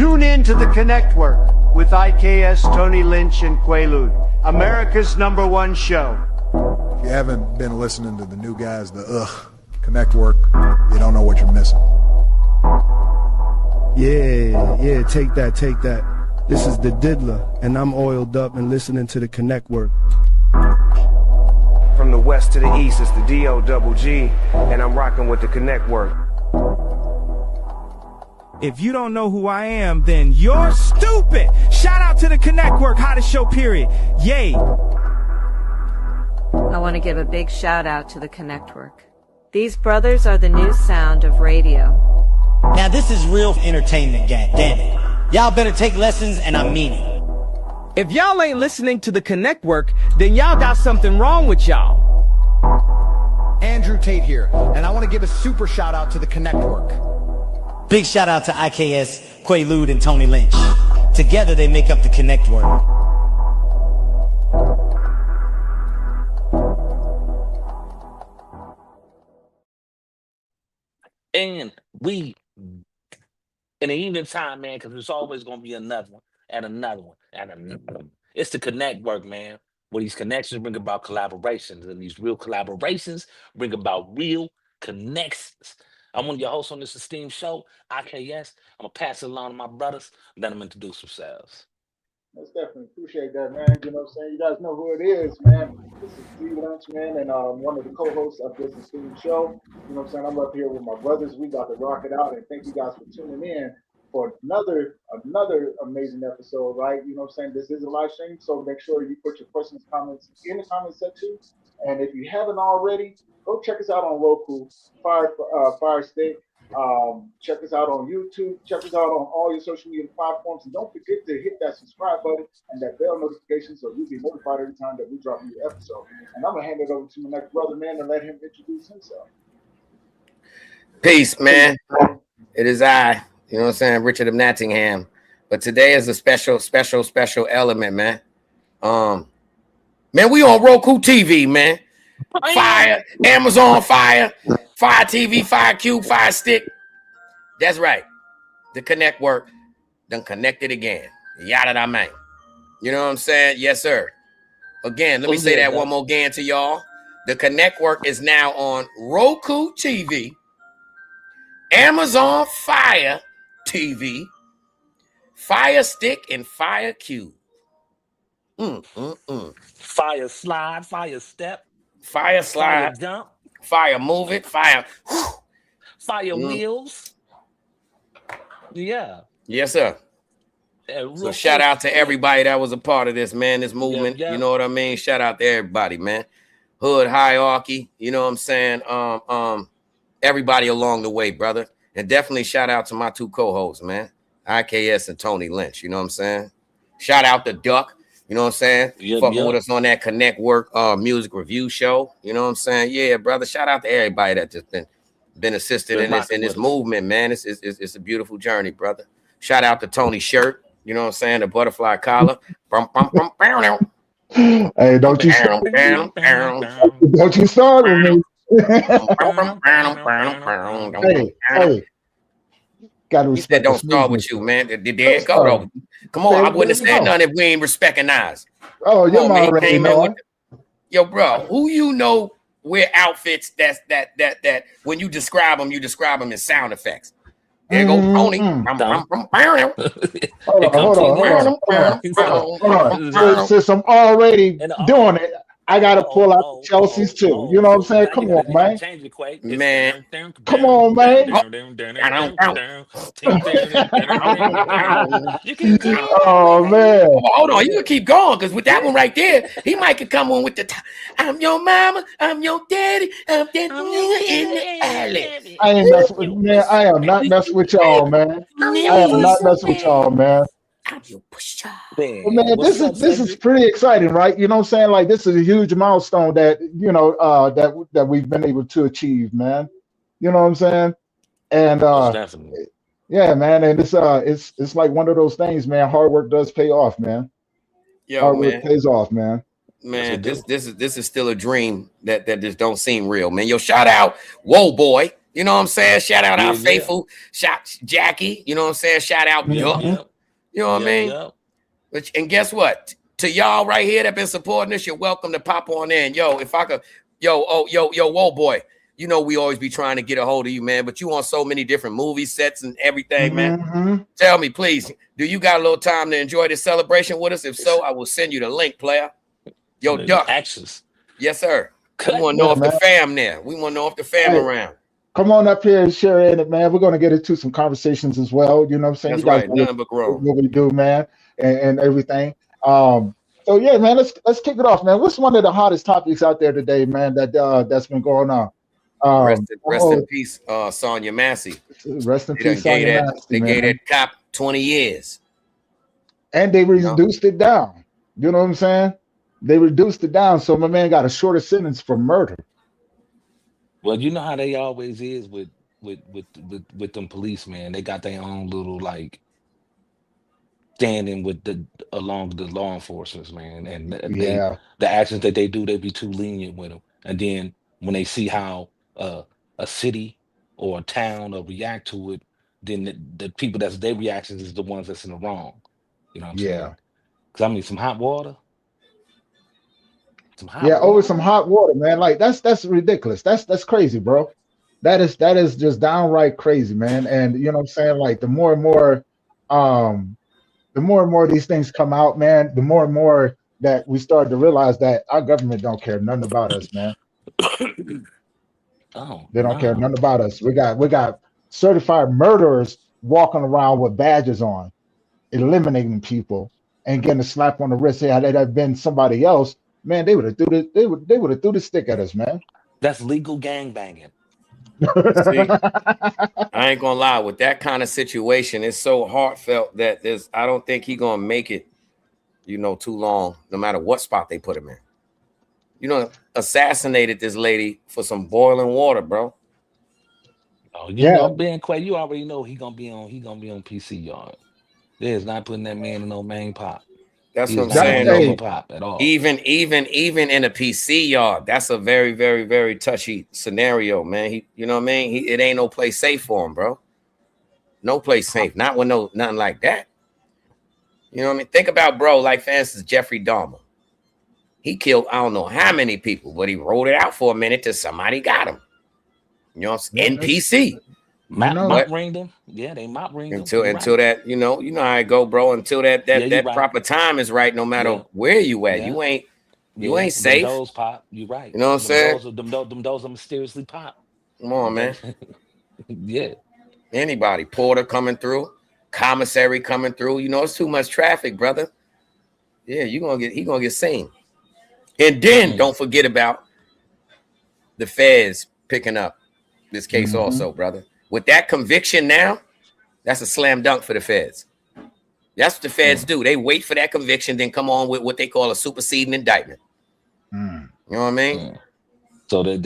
Tune in to the Connectwork with IKS, Tony Lynch, and Quaalude, America's #1 show. If you haven't been listening to the new guys, the Connectwork, you don't know what you're missing. Yeah, take that. This is the Diddler, and I'm oiled up and listening to the Connectwork. From the west to the east, it's the D-O-double-G, and I'm rocking with the Connectwork. If you don't know who I am, then you're stupid. Shout out to the Connectwork, hottest show, period. Yay. I want to give a big shout out to the Connectwork. These brothers are the new sound of radio. Now this is real entertainment, gang. Damn it. Y'all better take lessons, and I mean it. If y'all ain't listening to the Connectwork, then y'all got something wrong with y'all. Andrew Tate here, and I want to give a super shout out to the Connectwork. Big shout out to IKS, Quaalude, and Tony Lynch. Together they make up the Connectwork. And we, in the evening time, man, because there's always going to be another one, and another one, and another one. It's the Connectwork, man, where these connections bring about collaborations, and these real collaborations bring about real connections. I'm one of your hosts on this esteemed show, IKS. I'm going to pass it along to my brothers, and let them introduce themselves. Most definitely appreciate that, man. You know what I'm saying? You guys know who it is, man. This is T Lynch, man, and one of the co-hosts of this esteemed show. You know what I'm saying? I'm up here with my brothers. We got to rock it out, and thank you guys for tuning in for another amazing episode, right? You know what I'm saying? This is a live stream, so make sure you put your questions, comments in the comment section. And if you haven't already, go check us out on Roku, Fire Stick. Check us out on YouTube. Check us out on all your social media platforms. And don't forget to hit that subscribe button and that bell notification so you'll be notified every time that we drop a new episode. And I'm going to hand it over to my next brother, man, and let him introduce himself. Peace, man. It is I, you know what I'm saying, Richard of Nottingham. But today is a special element, man. Man, we on Roku TV, man. Fire, Amazon Fire, Fire TV, Fire Cube, Fire Stick. That's right. The Connectwork done connected again. Yada da man. You know what I'm saying? Yes, sir. Again, let me say that one more again to y'all. The Connectwork is now on Roku TV, Amazon Fire TV, Fire Stick, and Fire Cube. Fire slide, fire step. Fire slide, fire jump, fire move it, fire wheels. Yeah. Yes, sir. So shout out to everybody that was a part of this, man, this movement. You know what I mean? Shout out to everybody, man. Hood hierarchy, you know what I'm saying? Everybody along the way, brother. And definitely shout out to my two co-hosts, man. IKS and Tony Lynch, you know what I'm saying? Shout out to Duck. You know what I'm saying? Fucking with us on that Connectwork music review show. You know what I'm saying? Yeah, brother. Shout out to everybody that just been assisted in this movement, man. It's a beautiful journey, brother. Shout out to Tony Shirt. You know what I'm saying? The butterfly collar. Hey, don't you start with me. Hey. He said, don't start with you, man. There you go, though. Come on, I wouldn't have said nothing if we ain't respecting ours. Oh, you're already knowing. Yo, bro, who you know wear outfits that when you describe them in sound effects? There go Tony. Hold on. Since I'm already doing it, I gotta pull out the Chelsea's too. You know what I'm saying? Come on, man. Man. Come on, man. Oh man. Hold on, you can keep going because with that one right there, he might could come on with the I'm your mama, I'm your daddy, I'm that in the alley. I ain't messing with man. I am not messing with y'all, man. I am not messing with y'all, man. Well, man, this is pretty exciting, right? You know what I'm saying? Like this is a huge milestone that that we've been able to achieve, man. You know what I'm saying? And yeah, man, and it's like one of those things, man. Hard work does pay off, man. Hard work pays off, man. Man, this is still a dream that just don't seem real, man. Yo, shout out, Whoa Boy. You know what I'm saying? Shout out our faithful Jackie. You know what I'm saying? Shout out Duck. You know what I mean? And guess what? To y'all right here that been supporting us, you're welcome to pop on in. Yo, if I could, whoa, boy. You know we always be trying to get a hold of you, man. But you on so many different movie sets and everything, man. Tell me, please, do you got a little time to enjoy this celebration with us? If so, I will send you the link, player. Yo, Duck. Actions. Yes, sir. We want to know if the fam there. We want to know if the fam around. Come on up here and share in it, man. We're going to get into some conversations as well. You know what I'm saying? That's you guys right. Nothing but grown. What we do, man, and everything. So yeah, man, let's kick it off, man. What's one of the hottest topics out there today, man, that's been going on? Rest in peace, Sonya Massey. Rest in peace, Sonya Massey. They gave that cop 20 years. And they reduced it down. You know what I'm saying? They reduced it down, so my man got a shorter sentence for murder. Well, you know how they always is with them police, man. They got their own little like standing with along the law enforcement, man. And the actions that they do, they be too lenient with them. And then when they see how a city or a town will react to it, then the people that's their reactions is the ones that's in the wrong. You know what I'm saying? Because I mean, some hot water. Over some hot water, man. Like that's ridiculous. That's crazy, bro. That is just downright crazy, man. And you know what I'm saying? Like the more and more these things come out, man, the more and more that we start to realize that our government don't care nothing about us, man. They don't care nothing about us. We got certified murderers walking around with badges on, eliminating people and getting a slap on the wrist. Had that been somebody else, man, they would have threw the stick at us, man. That's legal gangbanging. I ain't gonna lie, with that kind of situation, it's so heartfelt that I don't think he gonna make it, too long, no matter what spot they put him in. Assassinated this lady for some boiling water, bro. Oh, you know, Ben Quay, you already know he gonna be on PC yard. There's not putting that man in no main pop. That's what I'm saying. Pop at all. Even in a PC yard, that's a very, very, very touchy scenario, man. You know what I mean? It ain't no place safe for him, bro. No place safe. Not with nothing like that. You know what I mean? Think about, bro, like for instance, Jeffrey Dahmer. He killed I don't know how many people, but he rode it out for a minute till somebody got him. You know what I'm saying? NPC. Mop ringed him. Yeah, they mop ringed him. Until that, you know how I go, bro. Until that proper time is right, no matter where you at. You ain't safe. Those pop. You right. You know what I'm saying? Them those are mysteriously pop. Come on, man. Yeah. Anybody, porter coming through, commissary coming through. You know, it's too much traffic, brother. Yeah, he gonna get seen. And then don't forget about the feds picking up this case also, brother. With that conviction now, that's a slam dunk for the feds. That's what the feds do. They wait for that conviction, then come on with what they call a superseding indictment. You know what I mean? So they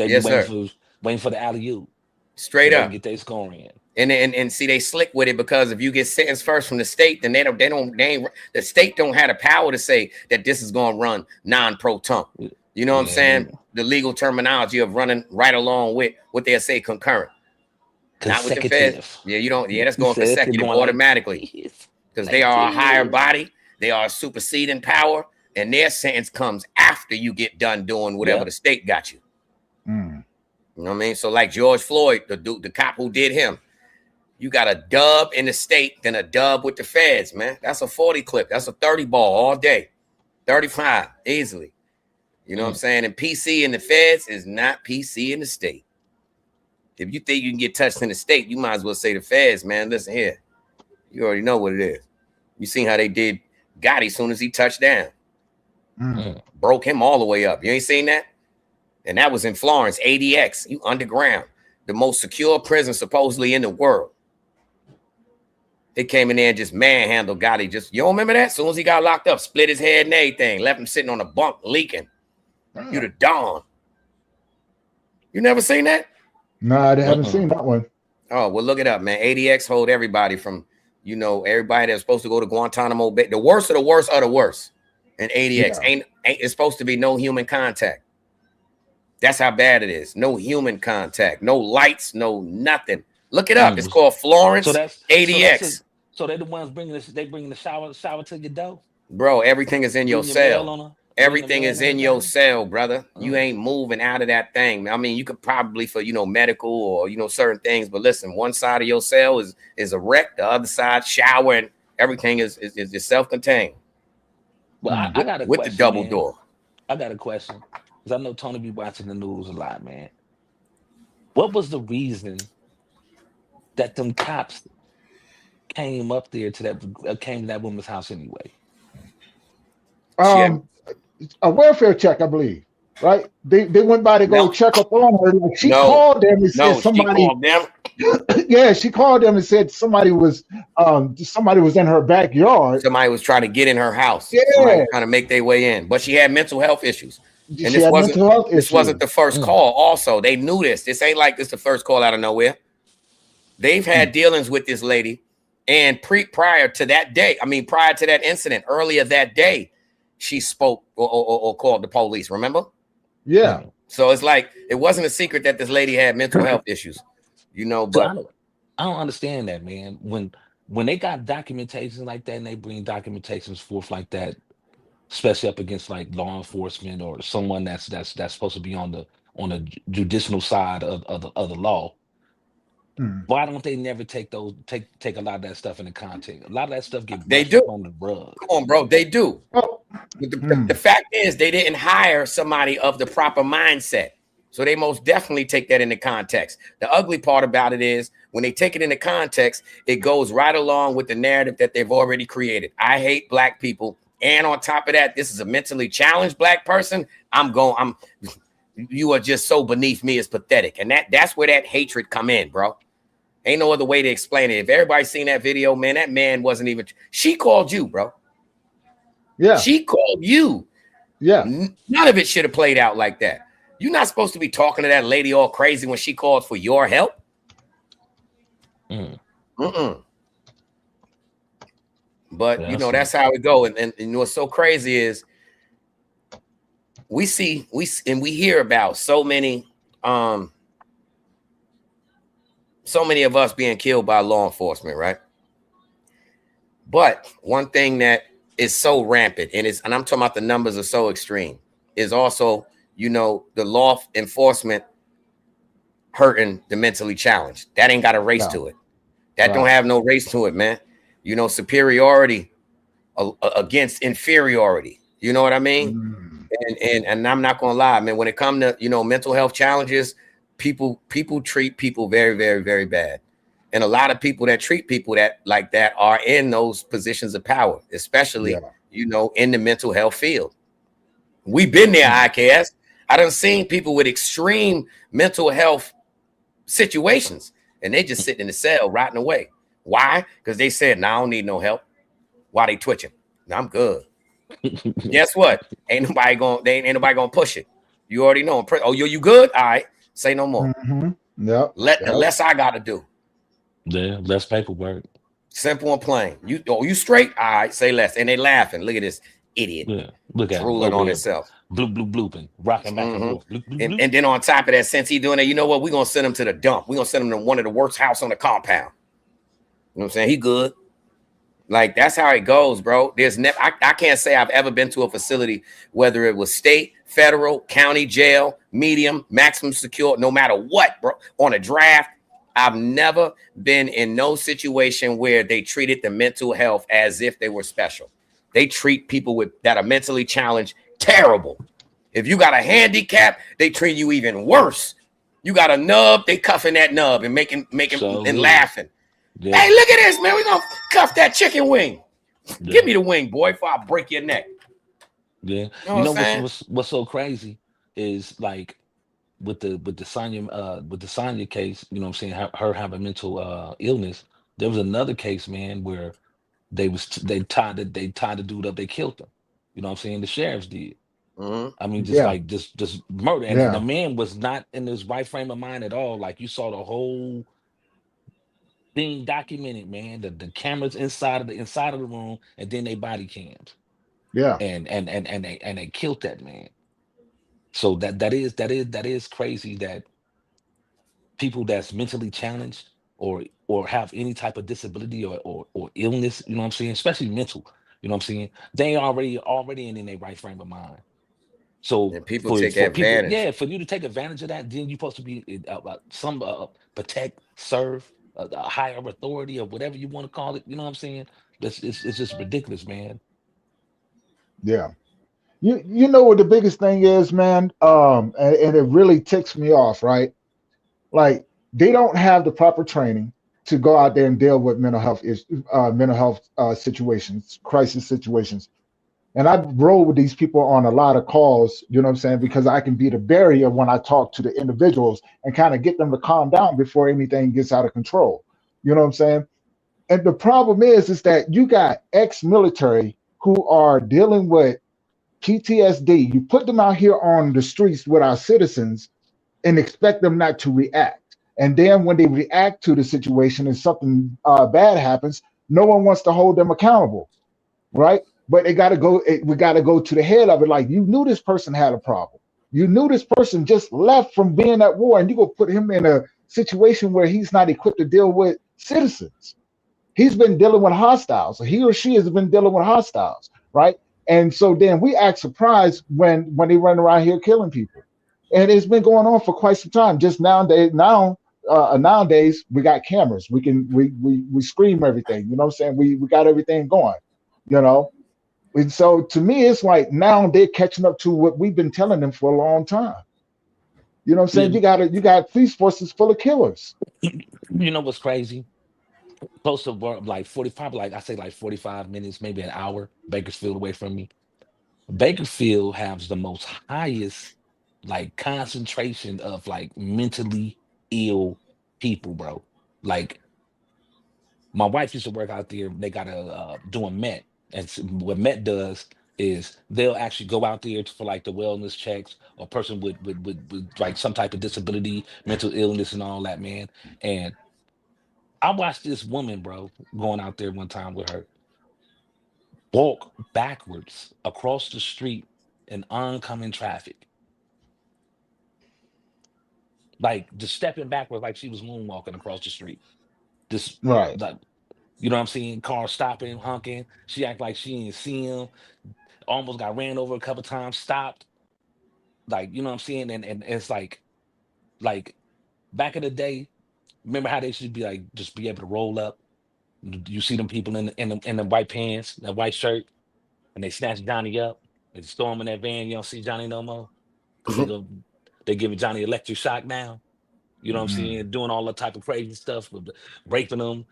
waiting for the alley-oop. Straight up. Get their scoring in. And see, they slick with it because if you get sentenced first from the state, then the state don't have the power to say that this is going to run non-pro tum. You know what I'm saying? The legal terminology of running right along with what they'll say concurrent. Not with the feds. Yeah, you don't. Yeah, that's going consecutive automatically because they are a higher body. They are a superseding power, and their sentence comes after you get done doing whatever the state got you. You know what I mean? So, like George Floyd, the cop who did him, you got a dub in the state, then a dub with the feds, man. That's a 40 clip. That's a 30 ball all day, 35 easily. You know what I'm saying? And PC in the feds is not PC in the state. If you think you can get touched in the state, you might as well say the feds, man. Listen here. You already know what it is. You seen how they did Gotti as soon as he touched down. Broke him all the way up. You ain't seen that? And that was in Florence, ADX, you underground. The most secure prison supposedly in the world. They came in there and just manhandled Gotti. You don't remember that? As soon as he got locked up, split his head and everything. Left him sitting on a bunk leaking. You the dawn. You never seen that? No, I haven't seen that one. Oh, well, look it up, man. ADX hold everybody from, everybody that's supposed to go to Guantanamo Bay. The worst of the worst are the worst. And ADX ain't it's supposed to be no human contact. That's how bad it is. No human contact, no lights, no nothing. Look it up. It's called Florence ADX. So they're the ones bringing this. They bringing the shower to your door. Bro, everything is in your cell. Everything is in your cell, brother. You ain't moving out of that thing. I mean, you could probably for medical or certain things, but listen, one side of your cell is a wreck, the other side shower, and everything is self-contained. Well, I got a with question, the double man. door. I got a question because I know Tony be watching the news a lot, man. What was the reason that them cops came up there to that woman's house anyway? A welfare check, I believe. Right? They went by to go check up on her. Like she called them and said somebody. She called them. Yeah, she called them and said somebody was in her backyard. Somebody was trying to get in her house. Yeah, somebody was trying to make their way in, but she had mental health issues. And this wasn't the first call. Also, they knew this. This ain't like this the first call out of nowhere. They've had dealings with this lady, and prior to that incident, earlier that day, she spoke or called the police. Remember? Yeah. So it's like it wasn't a secret that this lady had mental health issues, But so I don't understand that, man. When they got documentation like that, and they bring documentations forth like that, especially up against like law enforcement or someone that's supposed to be on the judicial side of the law. Why don't they never take a lot of that stuff into context? A lot of that stuff get they do on the rug. Come on, bro, they do. The fact is they didn't hire somebody of the proper mindset, so they most definitely take that into context. The ugly part about it is when they take it into context, it goes right along with the narrative that they've already created. I hate black people, and on top of that, this is a mentally challenged black person. You are just so beneath me, it's pathetic, and that's where that hatred come in, bro. Ain't no other way to explain it. If everybody's seen that video, man, that man wasn't even. She called you, bro. Yeah, she called you. Yeah, none of it should have played out like that. You're not supposed to be talking to that lady all crazy when she called for your help. But that's how it go. And what's so crazy is we hear about so many of us being killed by law enforcement, right? But one thing that is so rampant, and I'm talking about the numbers are so extreme, is also, the law enforcement hurting the mentally challenged. That ain't got a race to it. That don't have no race to it, man. Superiority against inferiority. You know what I mean? And I'm not gonna lie, man. When it comes to mental health challenges, people treat people very, very, very bad. And a lot of people that treat people like that are in those positions of power, especially in the mental health field. We've been there, IKS. I done seen people with extreme mental health situations, and they just sitting in the cell rotting away. Why? Because they said, "No, I don't need no help." Why they twitching? No, I'm good. Guess what? Ain't nobody gonna push it. You already know. Oh, you good? All right. Say no more. Yeah. The less I gotta do. Yeah, less paperwork. Simple and plain. You straight? All right, say less. And they laughing. Look at this idiot. Yeah, look at drooling on himself. Blooping, rocking back and forth. Bloop, bloop, bloop. And then on top of that, since he doing that, you know what? We're gonna send him to the dump. We're gonna send him to one of the worst house on the compound. You know what I'm saying? He good. Like, that's how it goes, bro. There's I can't say I've ever been to a facility, whether it was state, federal, county jail, medium, maximum secure, no matter what, bro, on a draft. I've never been in no situation where they treated the mental health as if they were special. They treat people that are mentally challenged terrible. If you got a handicap, they treat you even worse. You got a nub, they cuffing that nub and making and laughing. Yeah. Hey, look at this, man. We're gonna cuff that chicken wing. Yeah. Give me the wing, boy, before I break your neck. Yeah. You know what's so crazy is, like, with the Sonya case, you know what I'm saying, her having mental illness. There was another case, man, where they tied the dude up, they killed him. You know what I'm saying? The sheriffs did. I mean, just murder. And the man was not in his right frame of mind at all. Like, you saw the whole thing documented, man. The cameras inside of the room, and then they body cams. Yeah. And they killed that man. So that is crazy that people that's mentally challenged or have any type of disability or illness, you know what I'm saying, especially mental, you know what I'm saying, they already in their right frame of mind. So And people for take people, advantage. yeah, for you to take advantage of that, then you're supposed to be some protect, serve a higher authority or whatever you want to call it. You know what I'm saying? It's just ridiculous, man. Yeah. You know what the biggest thing is, man? And it really ticks me off, right? Like they don't have the proper training to go out there and deal with mental health situations, crisis situations. And I roll with these people on a lot of calls, you know what I'm saying? Because I can be the barrier when I talk to the individuals and kind of get them to calm down before anything gets out of control. You know what I'm saying? And the problem is that you got ex-military who are dealing with PTSD. You put them out here on the streets with our citizens and expect them not to react. And then when they react to the situation and something bad happens, no one wants to hold them accountable, right? But they got to go. We got to go to the head of it. Like you knew this person had a problem. You knew this person just left from being at war, and you go put him in a situation where he's not equipped to deal with citizens. He's been dealing with hostiles. He or she has been dealing with hostiles, right? And so then we act surprised when they run around here killing people, and it's been going on for quite some time. Just nowadays we got cameras. We scream everything. You know what I'm saying? We got everything going. You know, and so to me, it's like now they're catching up to what we've been telling them for a long time. You know what I'm saying? You, You got police forces full of killers. you know what's crazy? Close to like 45, like I say, like 45 minutes, maybe an hour. Bakersfield away from me. Bakersfield has the most highest like concentration of like mentally ill people, bro. Like my wife used to work out there. They got a doing Met, and what Met does is they'll actually go out there for like the wellness checks or person with like some type of disability, mental illness, and all that, man. And I watched this woman, bro, going out there one time with her walk backwards across the street in oncoming traffic, like just stepping backwards like she was moonwalking across the street. Just Right. like, you know what I'm saying? Car stopping, honking. She act like she didn't see him. Almost got ran over a couple times. Stopped. Like, you know what I'm saying? And it's like back in the day. Remember how they should be like just be able to roll up. You see them people in the white pants, that white shirt, and they snatch Johnny up. They just throw him in that van. You don't see Johnny no more because they giving Johnny electric shock now. You know what I'm Mm, saying? Doing all that type of crazy stuff, with raping them,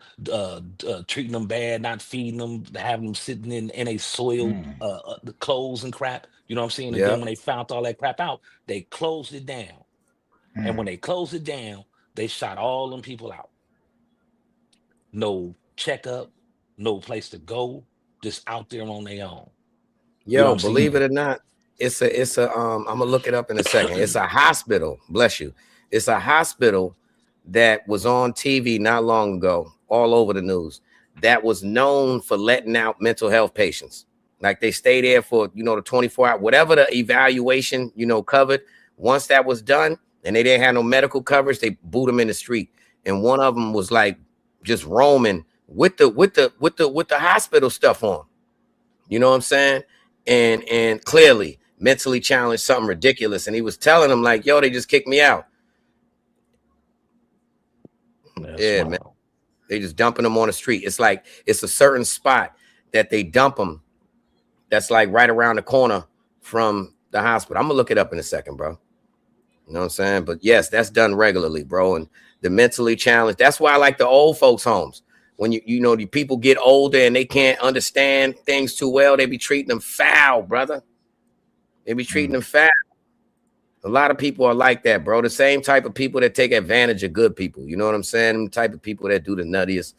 treating them bad, not feeding them, having them sitting in a soiled mm, the clothes and crap. You know what I'm saying? And then Yep. when they found all that crap out, they closed it down. And when mm. they closed it down, they shot all them people out. No checkup, no place to go, just out there on their own. You know what Yo, I'm believe saying? it or not, it's a I'm gonna look it up in a second. It's a hospital, bless you. It's a hospital that was on TV not long ago, all over the news, that was known for letting out mental health patients. Like they stay there for the 24 hour, whatever the evaluation, covered. Once that was done and they didn't have no medical coverage, they boot them in the street. And one of them was like just roaming with the hospital stuff on. You know what I'm saying? And clearly mentally challenged, something ridiculous. And he was telling them like, yo, they just kicked me out. That's Yeah, man. wild. They just dumping them on the street. It's like it's a certain spot that they dump them. That's like right around the corner from the hospital. I'm gonna look it up in a second, bro. You know what I'm saying? But yes, that's done regularly, bro. And the mentally challenged. That's why I like the old folks' homes. When the people get older and they can't understand things too well, they be treating them foul, brother. They be treating Mm. them foul. A lot of people are like that, bro. The same type of people that take advantage of good people. You know what I'm saying? The type of people that do the nuttiest,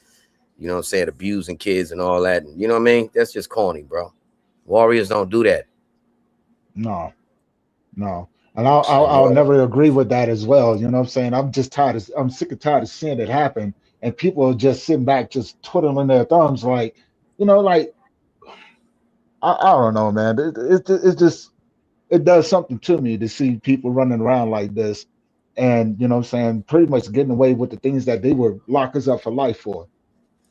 you know what I'm saying, abusing kids and all that. You know what I mean? That's just corny, bro. Warriors don't do that. No, no. And I'll Same. never agree with that as well. You know what I'm saying? I'm sick and tired of seeing it happen. And people are just sitting back, just twiddling their thumbs, like, like I don't know, man. It's just it does something to me to see people running around like this, and you know what I'm saying, pretty much getting away with the things that they would lock us up for life for.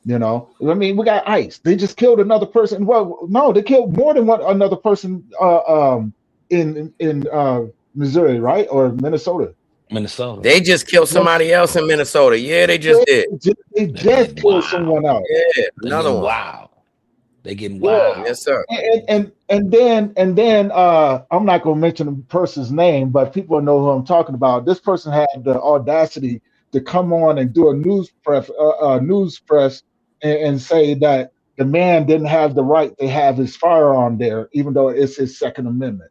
You know, I mean, we got ICE. They just killed another person. Well, no, they killed more than one another person in Missouri, right, or Minnesota. Minnesota. They just killed somebody else in Minnesota. Yeah, they just did. They just killed someone else. Yeah, another one. Wow. They getting Yeah. wild. Yes, sir. And then I'm not gonna mention the person's name, but people know who I'm talking about. This person had the audacity to come on and do a news press and say that the man didn't have the right to have his firearm there, even though it's his Second Amendment.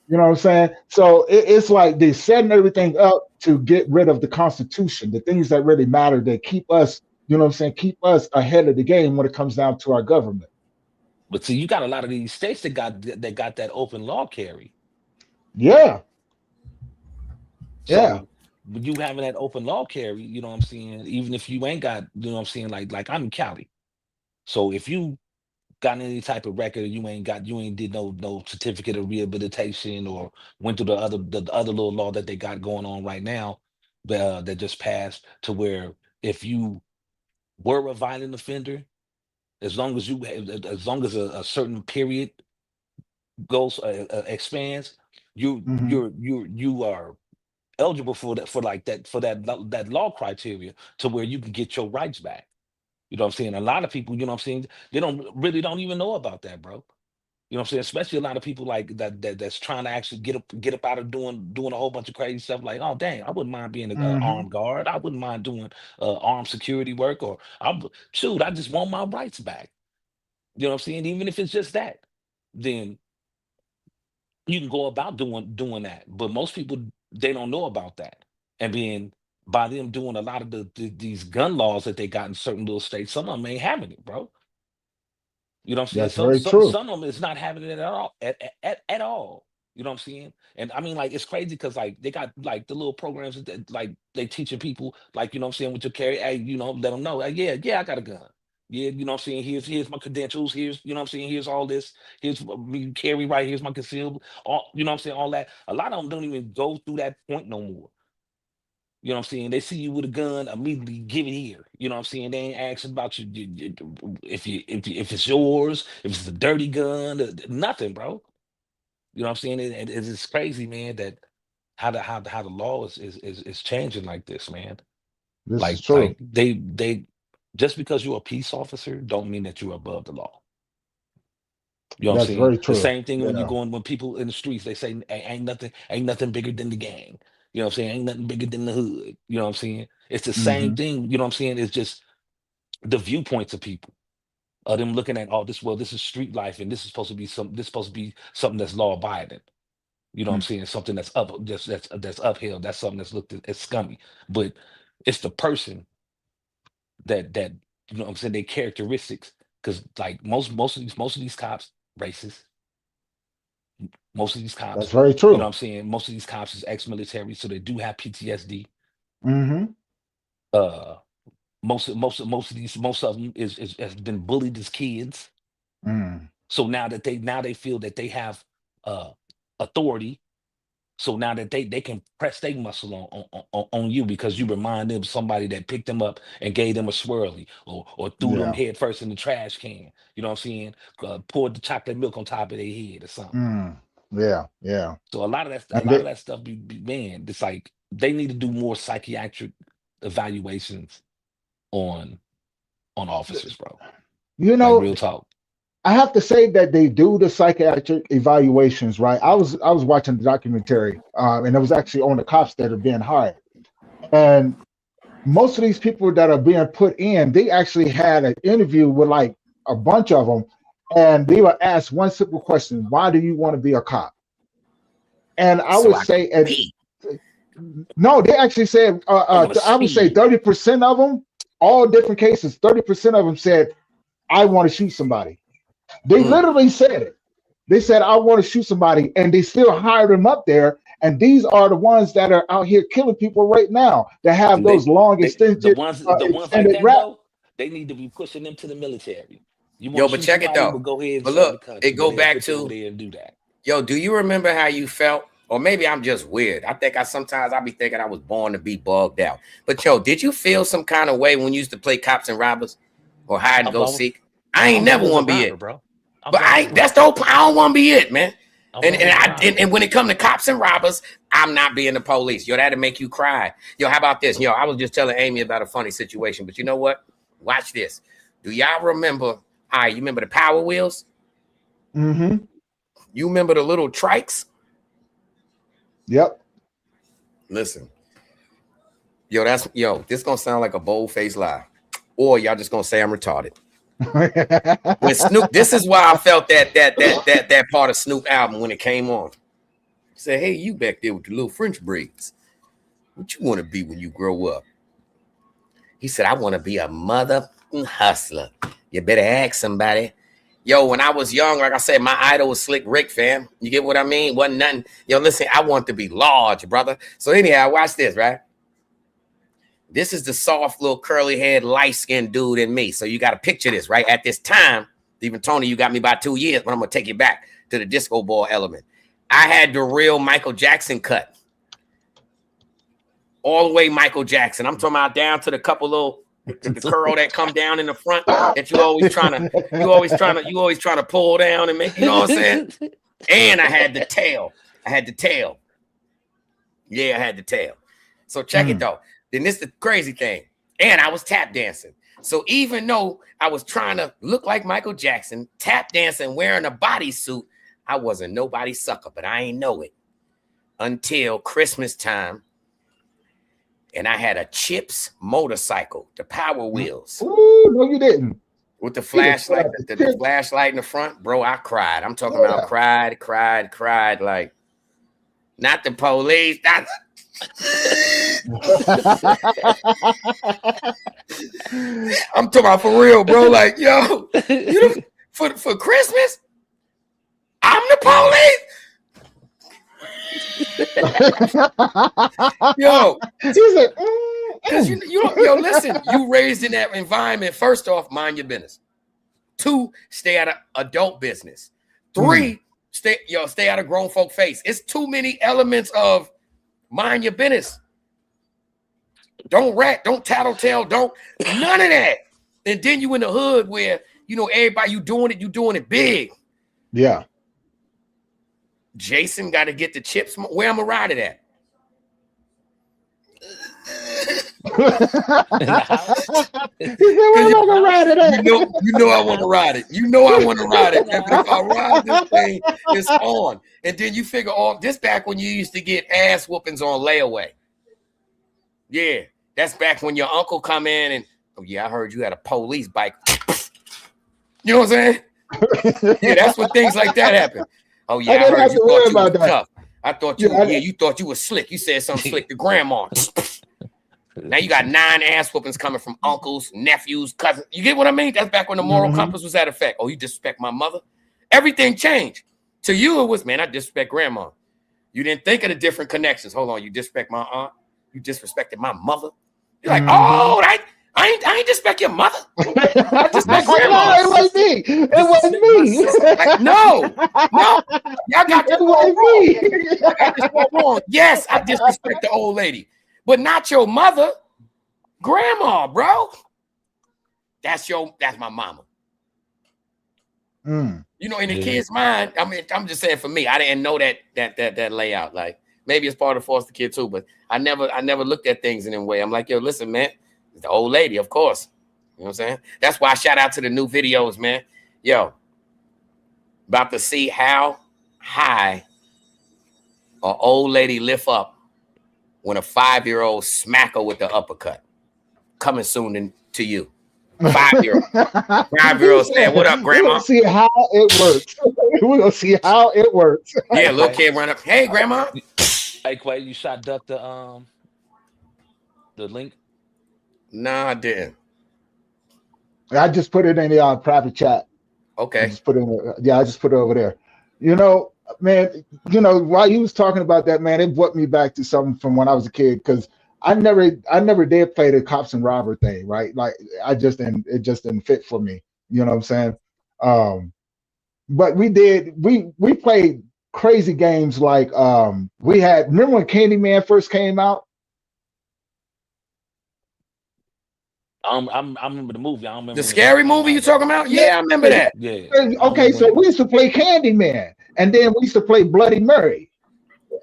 You know what I'm saying? So it's like they're setting everything up to get rid of the Constitution, the things that really matter, that keep us, you know what I'm saying, keep us ahead of the game when it comes down to our government. But see, you got a lot of these states that got that open law carry. Yeah. So Yeah. you having that open law carry, you know what I'm saying? Even if you ain't got, you know what I'm saying, like I'm in Cali. So if you got any type of record, you ain't did no certificate of rehabilitation or went through the other little law that they got going on right now, that just passed, to where if you were a violent offender, as long as a certain period goes expands, you are eligible for that law criteria, to where you can get your rights back. You know what I'm saying? A lot of people, you know what I'm saying, they don't even know about that, bro. You know what I'm saying? Especially a lot of people like that's trying to actually get up out of doing a whole bunch of crazy stuff. Like, oh dang, I wouldn't mind being an armed guard. I wouldn't mind doing armed security work, or I just want my rights back. You know what I'm saying? Even if it's just that, then you can go about doing that. But most people, they don't know about that. And being by them doing a lot of these gun laws that they got in certain little states, some of them ain't having it, bro. You know what I'm saying? That's very true. Some of them is not having it at all. You know what I'm saying? And I mean, like, it's crazy because like they got like the little programs that like they teaching people, like, you know what I'm saying, with your carry, hey, you know, let them know, like, yeah, I got a gun. Yeah, you know what I'm saying? Here's my credentials. Here's, you know what I'm saying, here's all this. Here's me carry right. Here's my concealed. All, you know what I'm saying? All that. A lot of them don't even go through that point no more. You know what I'm saying? They see you with a gun, immediately give it here. You know what I'm saying? They ain't asking about if it's yours, if it's a dirty gun, nothing, bro. You know what I'm saying? It's crazy, man, that how the law is changing like this, man. This is Like true. they just because you're a peace officer don't mean that you're above the law. You know what I'm That's saying? very The true. same thing when Yeah. when people in the streets, they say ain't nothing bigger than the gang. You know what I'm saying? Ain't nothing bigger than the hood. You know what I'm saying? It's the same thing. You know what I'm saying? It's just the viewpoints of people. Them looking at, oh, this is street life, and this is supposed to be something that's law abiding. You know what I'm saying? Something that's that's uphill. That's something that's looked at as scummy. But it's the person that you know what I'm saying, their characteristics. Because like most of these cops racist. Most of these That's cops, very you know what true. I'm saying? Most of these cops is ex-military, so they do have PTSD. Mm-hmm. Uh, most of them is has been bullied as kids. Mm. So now they feel that they have authority. So now that they can press their muscle on you, because you remind them of somebody that picked them up and gave them a swirly, or threw them Yeah. head first in the trash can. You know what I'm saying? Poured the chocolate milk on top of their head or something. Mm. Yeah. Yeah. So a And lot of they, that stuff man, it's like they need to do more psychiatric evaluations on officers, bro. you Like, know, real talk. I have to say that they do the psychiatric evaluations, right? I was watching the documentary, and it was actually on the cops that are being hired, and most of these people that are being put in, they actually had an interview with like a bunch of them, and they were asked one simple question: why do you want to be a cop? And I So would I can say, and speed. no, they actually said, I want to I would say speed. 30% of them, all different cases, 30% of them said, I want to shoot somebody. They literally said it. They said, I want to shoot somebody, and they still hired them up there. And these are the ones that are out here killing people right now that have And those long the extended ones like extended that rap. though, they need to be pushing them to the military. Yo, but check it though. Go ahead and but look, the it go back to to and do that. Yo, do you remember how you felt? Or maybe I'm just weird. I think sometimes I be thinking I was born to be bugged out. But yo, did you feel some kind of way when you used to play cops and robbers or hide and go seek? I ain't never want to be it, bro. But that's the whole point. I don't want to be it, man. And when it comes to cops and robbers, I'm not being the police. Yo, that'll make you cry. Yo, how about this? Yo, I was just telling Amy about a funny situation, but you know what? Watch this. Do y'all remember? All right, you remember the Power Wheels? Mm-hmm. You remember the little trikes? Yep. Listen. This gonna sound like a bold-faced lie. Or y'all just gonna say I'm retarded. When Snoop, this is why I felt that part of Snoop album when it came on. Say, hey, you back there with the little French braids. What you want to be when you grow up? He said, I want to be a mother hustler. You better ask somebody. Yo, when I was young, like I said, my idol was Slick Rick, fam. You get what I mean? Wasn't nothing. Yo, listen, I want to be large, brother. So anyhow, watch this, right? This is the soft little curly head, light-skinned dude in me. So you got to picture this, right? At this time, even Tony, you got me by 2 years, but I'm going to take you back to the disco ball element. I had the real Michael Jackson cut. All the way Michael Jackson. I'm talking about down to the couple little the curl that come down in the front that you always trying to pull down and make, you know what I'm saying? And I had the tail. Yeah, I had the tail. So check it though. Then this is the crazy thing. And I was tap dancing. So even though I was trying to look like Michael Jackson, tap dancing, wearing a bodysuit, I wasn't nobody's sucker, but I ain't know it until Christmas time. And I had a Chips motorcycle, the Power Wheels. Ooh, no, you didn't. With the flashlight, the flashlight in the front, bro, I cried. I'm talking about cried, like, not the police, not I'm talking about for real, bro. Like, yo, for Christmas, I'm the police. Yo, because yo, listen, you raised in that environment. First off, mind your business. 2, stay out of adult business. 3, stay out of grown folk face. It's too many elements of mind your business. Don't rat, don't tattletale, don't none of that. And then you in the hood where everybody you doing it big. Yeah. Jason got to get the chips. Where I'm gonna ride it at? Where am I gonna ride it at? You know I want to ride it. You know I want to ride it. If I ride this thing, it's on. And then you figure this back when you used to get ass whoopings on layaway. Yeah, that's back when your uncle come in and I heard you had a police bike. You know what I'm saying? Yeah, that's when things like that happen. Oh yeah, I heard you thought you was tough. I thought you thought you was slick. You said something slick to grandma. Now you got 9 ass whoopings coming from uncles, nephews, cousins. You get what I mean? That's back when the moral compass was at effect. Oh, you disrespect my mother? Everything changed. To you, it was, man, I disrespect grandma. You didn't think of the different connections. Hold on, you disrespect my aunt. You disrespected my mother. You're like, oh, I ain't disrespect your mother. I disrespect grandma. It wasn't me. It wasn't me. Like, no. Y'all got this all wrong. Yes, I disrespect the old lady, but not your mother, grandma, bro. That's my mama. In the kid's mind, I mean, I'm just saying for me, I didn't know that layout. Like maybe it's part of foster kid too, but I never looked at things in that way. I'm like, yo, listen, man, it's the old lady, of course. You know what I'm saying? That's why I shout out to the new videos, man. Yo, about to see how high an old lady lift up when a 5-year-old smack her with the uppercut. Coming soon to you. 5-year-old. 5-year-old saying, what up, grandma? We're gonna see how it works. We're gonna see how it works. Yeah, little kid run up. Hey, grandma. Hey, Quay, you shot duck the link? Nah, I didn't. I just put it in the private chat. Okay. I just put it over there. Man, while you was talking about that, man, it brought me back to something from when I was a kid, because I never did play the cops and robber thing, right? Like it just didn't fit for me. You know what I'm saying? But we played crazy games like we had. Remember when Candyman first came out? I remember the movie. I don't remember the scary movie you talking about. Yeah, I remember that. Yeah. Okay, so we used to play Candyman, and then we used to play Bloody Mary.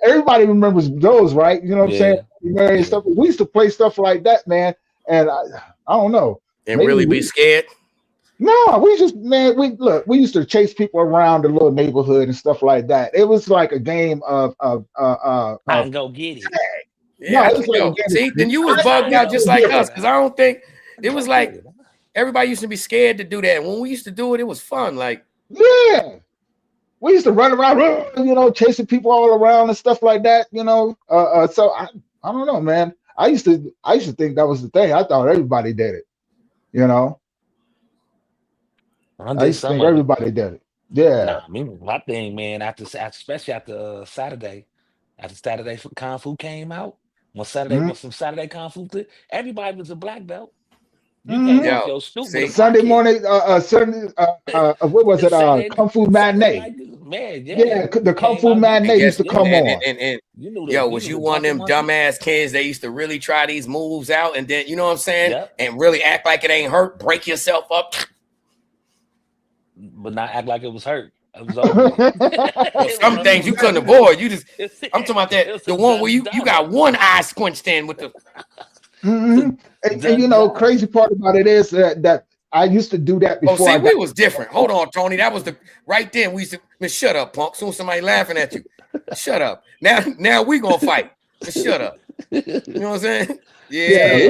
Everybody remembers those, right? You know what I'm saying? Bloody Mary and stuff. We used to play stuff like that, man. And I don't know. And really be scared. No, we used to chase people around the little neighborhood and stuff like that. It was like a game of I can go get it. Yeah, see, then you was bugged out just like us, because I don't think it was like everybody used to be scared to do that. When we used to do it, it was fun. Like, yeah, we used to run around, chasing people all around and stuff like that. So I don't know, man. I used to think that was the thing. I thought everybody did it. I used to think everybody did it. Yeah. Nah, my thing, man. Especially after Saturday Kung Fu came out. When some Saturday Kung Fu, everybody was a black belt. You came off your stupid Sunday morning, what was it? Kung Fu matinee. Man, yeah, the Kung Fu matinee used to come on. And was you one of them dumbass kids that used to really try these moves out, and then you know what I'm saying, and really act like it ain't hurt, break yourself up, but not act like it was hurt. It was over. Well, some things you couldn't avoid. I'm talking about that the one where you got one eye squinched in with the. And crazy part about it is that I used to do that before. We was different. Hold on, Tony. That was right then. We used to shut up, punk. Soon somebody laughing at you. Shut up. Now we gonna fight. Shut up. You know what I'm saying? Yeah.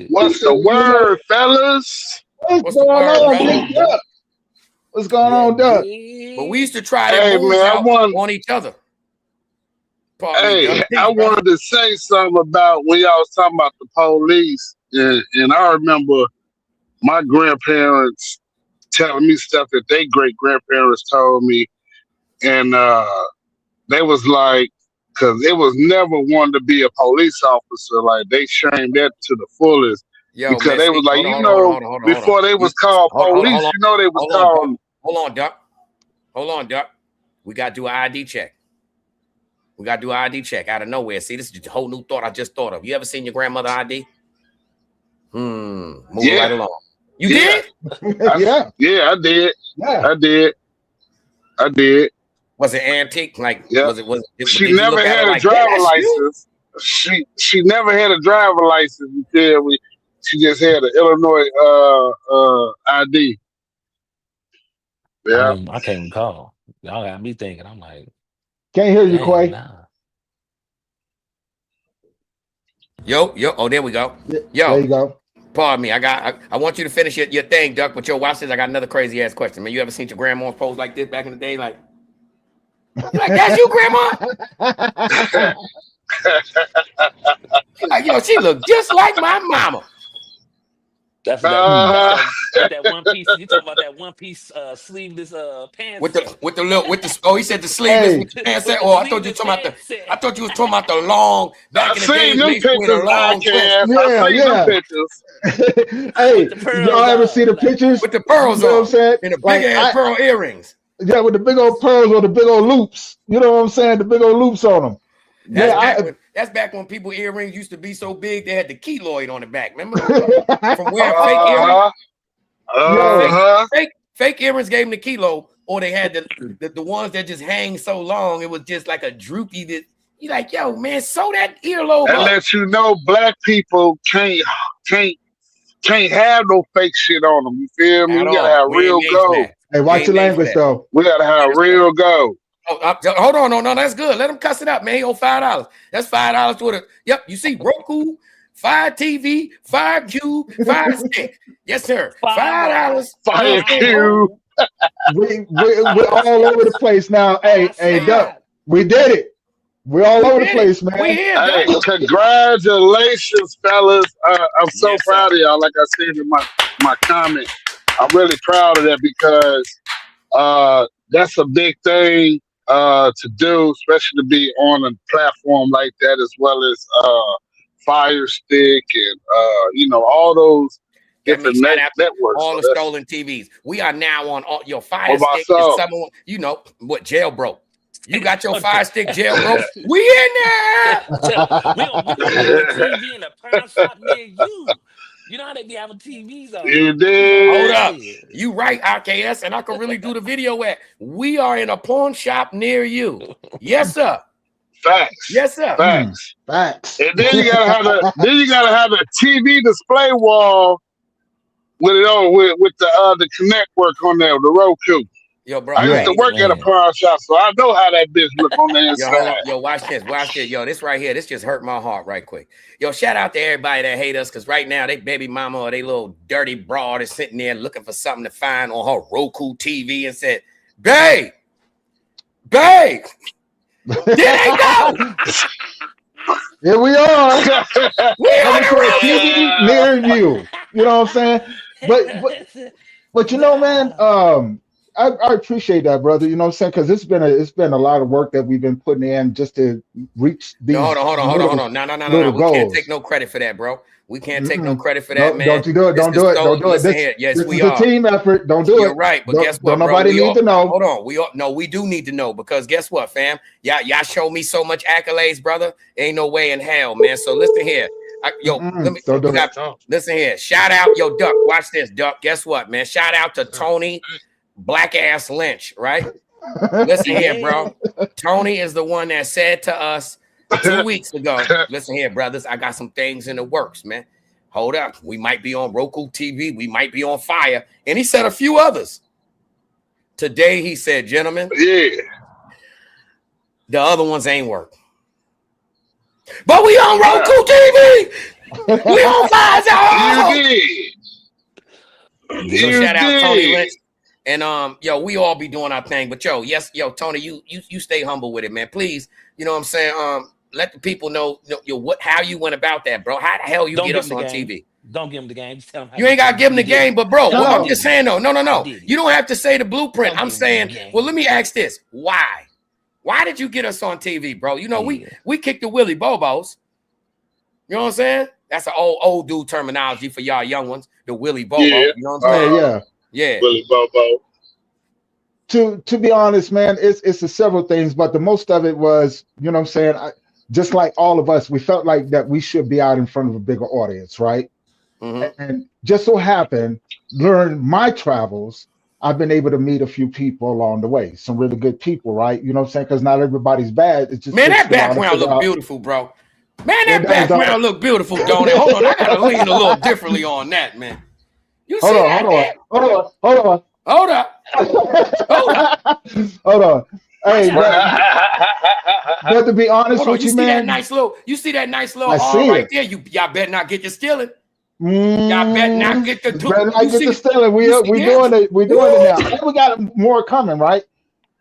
What's the word, fellas? What's going on, Doug? What's going on, Doug? But we used to try to move out on each other. I wanted to say something about when y'all was talking about the police, and I remember my grandparents telling me stuff that their great grandparents told me, and they was like, because it was never wanted to be a police officer, like they shamed that to the fullest. Because they was like, before they was called police, they was called. Hold on, Doc. We got to do an ID check. Out of nowhere. See, this is a whole new thought I just thought of. You ever seen your grandmother ID? Move right along. You did? Yeah, I did. Yeah. I did. Was it antique? Like, was it? She never had a driver license. She never had a driver license until she just had an Illinois ID. Yeah, I can't recall. Y'all got me thinking. I'm like, can't hear you, Quay. Nah. Yo. Oh, there we go. Yo, there you go. Pardon me. I want you to finish your thing, Duck. But watch this. I got another crazy ass question. Man, you ever seen your grandma's pose like this back in the day? Like that's you, grandma. Like, she looked just like my mama. That's that one piece. You talking about that one piece sleeveless pants with the he said the sleeveless pants set. Oh, I thought you was talking about the long back in the day. Hey, y'all ever see the pictures with the pearls on? What I'm saying? And the big ass pearl earrings. Yeah, with the big old pearls or the big old loops. You know what I'm saying? The big old loops on them. That's back when people earrings used to be so big they had the keloid on the back. Remember? From wearing fake earrings. Fake earrings gave them the kilo, or they had the ones that just hang so long it was just like a droopy. That you like, yo, man, sew that earlobe. And let you know, black people can't have no fake shit on them. You feel me? We gotta have real gold. Hey, watch your language though. We gotta have real gold. Hold on, no, that's good. Let him cuss it up, man. He owe $5. That's $5 to it. Yep, you see Roku, Fire TV, Fire Cube, Fire Stick. Yes, sir. $5. Fire Cube. We're all over the place now. Hey, Duck, we did it. We're all over the place, man. We here, hey, congratulations, fellas. I'm so proud of y'all. Like I said in my comment, I'm really proud of that because that's a big thing to do, especially to be on a platform like that, as well as Fire Stick and all those That means shout out to networks. all So the stolen TVs. We are now on all your Fire What about Stick. Is some? someone, you know what, jailbroke. You got your Fire Stick jailbroke. We in there. We gonna put a TV in a pawn shop near you. You know how they be having TVs on. You did. Hold up. You right, IKS, and I can really do the video at. We are in a pawn shop near you. Yes, sir. Facts. Yes, sir. Facts. Facts. And then you gotta have a TV display wall with it on with the connectwork on there, the Roku. Yo, bro. I used to work at a pawn shop, so I know how that bitch look on the inside. Yo, hold on. Yo, watch this. Watch this. Yo, this right here. This just hurt my heart right quick. Yo, shout out to everybody that hate us, because right now they baby mama or they little dirty broad is sitting there looking for something to find on her Roku TV and said, babe, there they go. Here we are. Coming to a TV near you. You know what I'm saying? But you know, man, I appreciate that, brother. You know what I'm saying? Because it's been a lot of work that we've been putting in just to reach these. Hold on. No. We can't take no credit for that, bro. We can't take no credit for that, man. Don't you do it. Don't do it. Don't do it. This is a team effort. Don't do it. You're right. But guess what, bro? Nobody need to know. Hold on. We do need to know, because guess what, fam? Y'all show me so much accolades, brother. Ain't no way in hell, man. So listen here. Listen here. Shout out, yo, Duck. Watch this, Duck. Guess what, man? Shout out to Tony Black Ass Lynch, right? Listen here, bro. Tony is the one that said to us 2 weeks ago, listen here, brothers, I got some things in the works, man. Hold up. We might be on Roku TV. We might be on Fire. And he said a few others. Today, he said, gentlemen, the other ones ain't work. But we on Roku TV. We on Fire. So shout out Tony Lynch. And yo, we all be doing our thing. But yo, Tony, you stay humble with it, man. Please, you know what I'm saying? Let the people know how you went about that, bro. How the hell you get us on TV? Don't give them the game. Just tell them you ain't gotta give them the game, but bro, I'm just saying though. No. You don't have to say the blueprint. I'm saying, well, let me ask this: why? Why did you get us on TV, bro? You know, we kicked the Willy Bobos. You know what I'm saying? That's an old dude terminology for y'all young ones. The Willy Bobo. Yeah. You know what I'm saying? Yeah. Willy Bobo. To be honest, man, it's several things, but the most of it was, you know what I'm saying, just like all of us, we felt like that we should be out in front of a bigger audience, right? Mm-hmm. And just so happened, during my travels, I've been able to meet a few people along the way, some really good people, right? You know what I'm saying? Because not everybody's bad. It's just, man, that background look beautiful, bro. Man, that background look beautiful, don't it? Hold on, I gotta lean a little differently on that, man. You see that? Hold on. Hey, but to be honest with you, man, you see that nice little arm right there. Y'all better not get to stealing. Y'all better not get to stealing. We doing it. We're doing it now. And we got more coming, right?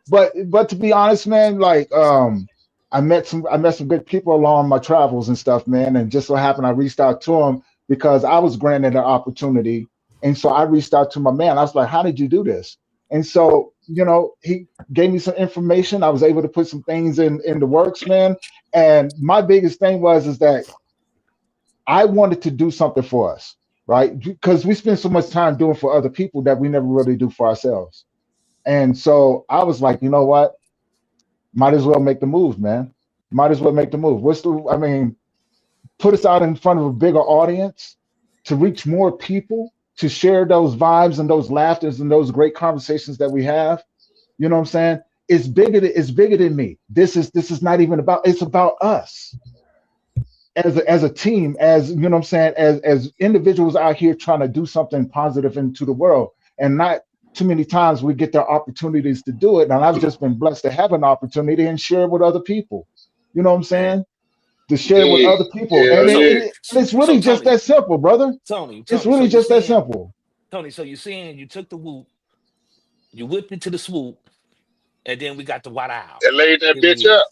But to be honest, man, like I met some good people along my travels and stuff, man. And just so happened I reached out to them because I was granted an opportunity. And so I reached out to my man. I was like, how did you do this? And so, you know, he gave me some information. I was able to put some things in the works, man. And my biggest thing is that I wanted to do something for us, right? Because we spend so much time doing for other people that we never really do for ourselves. And so I was like, you know what? Might as well make the move, man. Might as well make the move. Put us out in front of a bigger audience to reach more people, to share those vibes and those laughters and those great conversations that we have. You know what I'm saying? It's bigger than me. This is not even about, it's about us as a team, as you know what I'm saying, as individuals out here trying to do something positive into the world. And not too many times we get the opportunities to do it. And I've just been blessed to have an opportunity and share it with other people. You know what I'm saying? To share with other people. And it's really just that simple, brother. Tony, it's really just that simple. Tony, so you're saying you took the whoop, you whipped it to the swoop, and then we got the white owl. And laid that bitch up.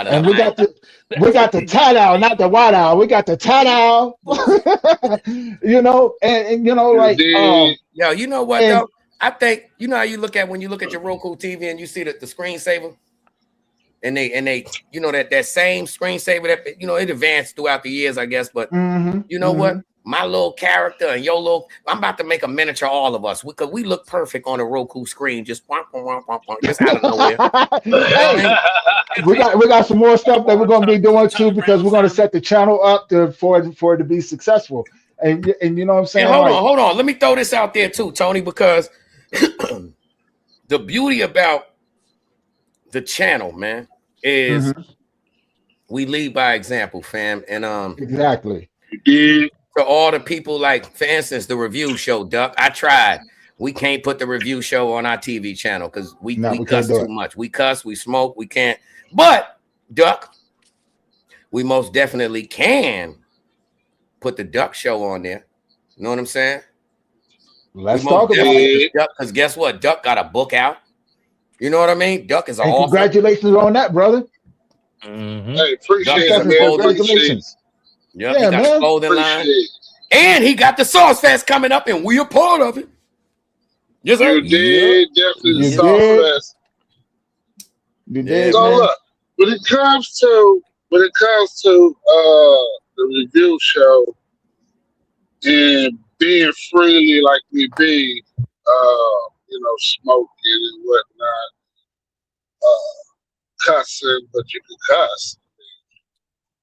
And we got the tat owl, not the white owl. We got the tat owl. You know, and you know, like yo, you know what though? I think you know how you look at when you look at your Roku TV and you see the screensaver. And they, you know, that same screensaver that, you know, it advanced throughout the years, I guess. But you know what? my little character and your little, I'm about to make a miniature all of us because we look perfect on a Roku screen, just just out of nowhere. Hey, we got some more stuff that we're gonna be doing too, because we're gonna set the channel up for it to be successful. And you know what I'm saying? And hold on. Let me throw this out there too, Tony, because the beauty about the channel, man, is we lead by example, fam. And exactly. To all the people, like, for instance, the review show, Duck. I tried. We can't put the review show on our TV channel because we cuss too much. We cuss, we smoke, we can't. But, Duck, we most definitely can put the Duck show on there. You know what I'm saying? Let's talk about it. Because guess what? Duck got a book out. You know what I mean? Duck is an author. Congratulations on that, brother. Hey, appreciate it, man. Congratulations. Yep, he got a clothing line. And he got the Sauce Fest coming up, and we are part of it. Yes, sir. You did, definitely the Sauce Fest. You did, so man. look, when it comes to the review show and being freely like we be, you know, smoking and whatnot, cussing, but you can cuss.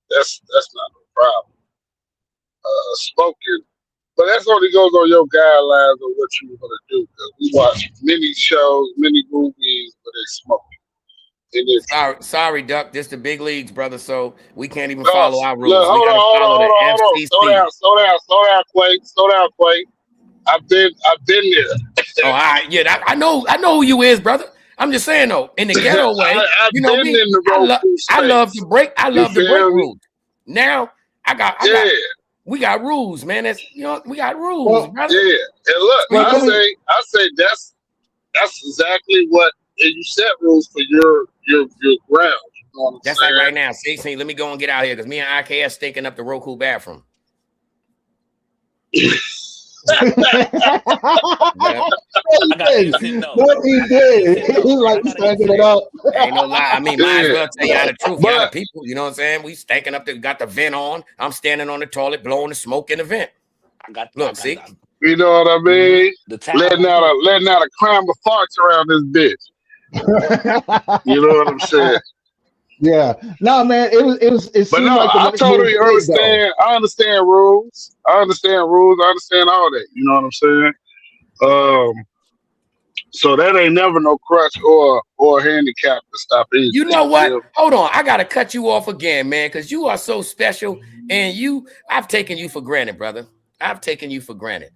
That's not a problem. Smoking, but that only goes on your guidelines of what you were gonna do. Because we watch many shows, many movies where they smoke. Sorry, Duck. This the big leagues, brother. So we can't even follow our rules. Look, hold on. Slow down, Quake. I've been there. Oh, all right. Yeah, I know who you is, brother. I'm just saying though, in the ghetto way, you know me. I love to break rules. Now we got rules, man. We got rules, brother. Yeah, and look, I say that's exactly what, and you set rules for your ground. You know what I'm that's saying? like right now. See, let me go and get out here because me and IKS stinking up the Roku bathroom. What he did. He's like standing it up. Ain't no lie. I mean, might as well tell you the truth. Y'all the people, you know what I'm saying? We stinking up got the vent on. I'm standing on the toilet blowing the smoke in the vent. See? You know what I mean? Letting out a crime of farts around this bitch. You know what I'm saying? Yeah. No, man, it but no, like I totally understand. I understand rules. I understand all that. You know what I'm saying? So that ain't never no crutch or handicap to stop anything. You know what? Hold on. I gotta cut you off again, man, because you are so special. And I've taken you for granted, brother. I've taken you for granted.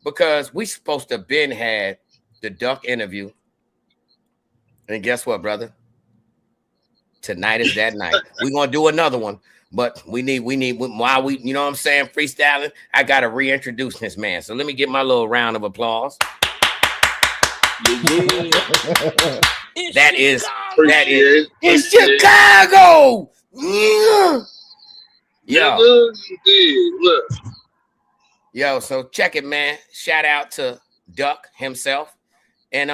Because we supposed to have been had the Duck interview. And guess what, brother? Tonight is that night. We're gonna do another one, but we need while we, you know what I'm saying, freestyling. I gotta reintroduce this man. So let me get my little round of applause. That is it's Chicago. Yo, so check it, man. Shout out to Duck himself. And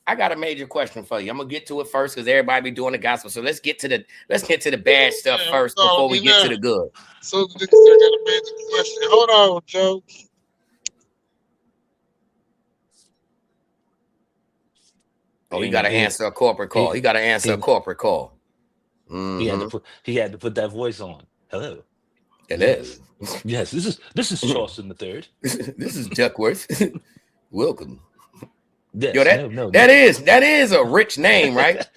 I got a major question for you. I'm gonna get to it first because everybody be doing the gospel. So let's get to the bad stuff first before we get to the good. So I got a major question. Hold on, Joe. Oh, he got to answer a corporate call. He got to answer a corporate call. Mm-hmm. He had to put that voice on. Hello. Hello. Yes, this is Charleston the Third. This is Duckworth. Welcome. Yes, yo, that is a rich name, right?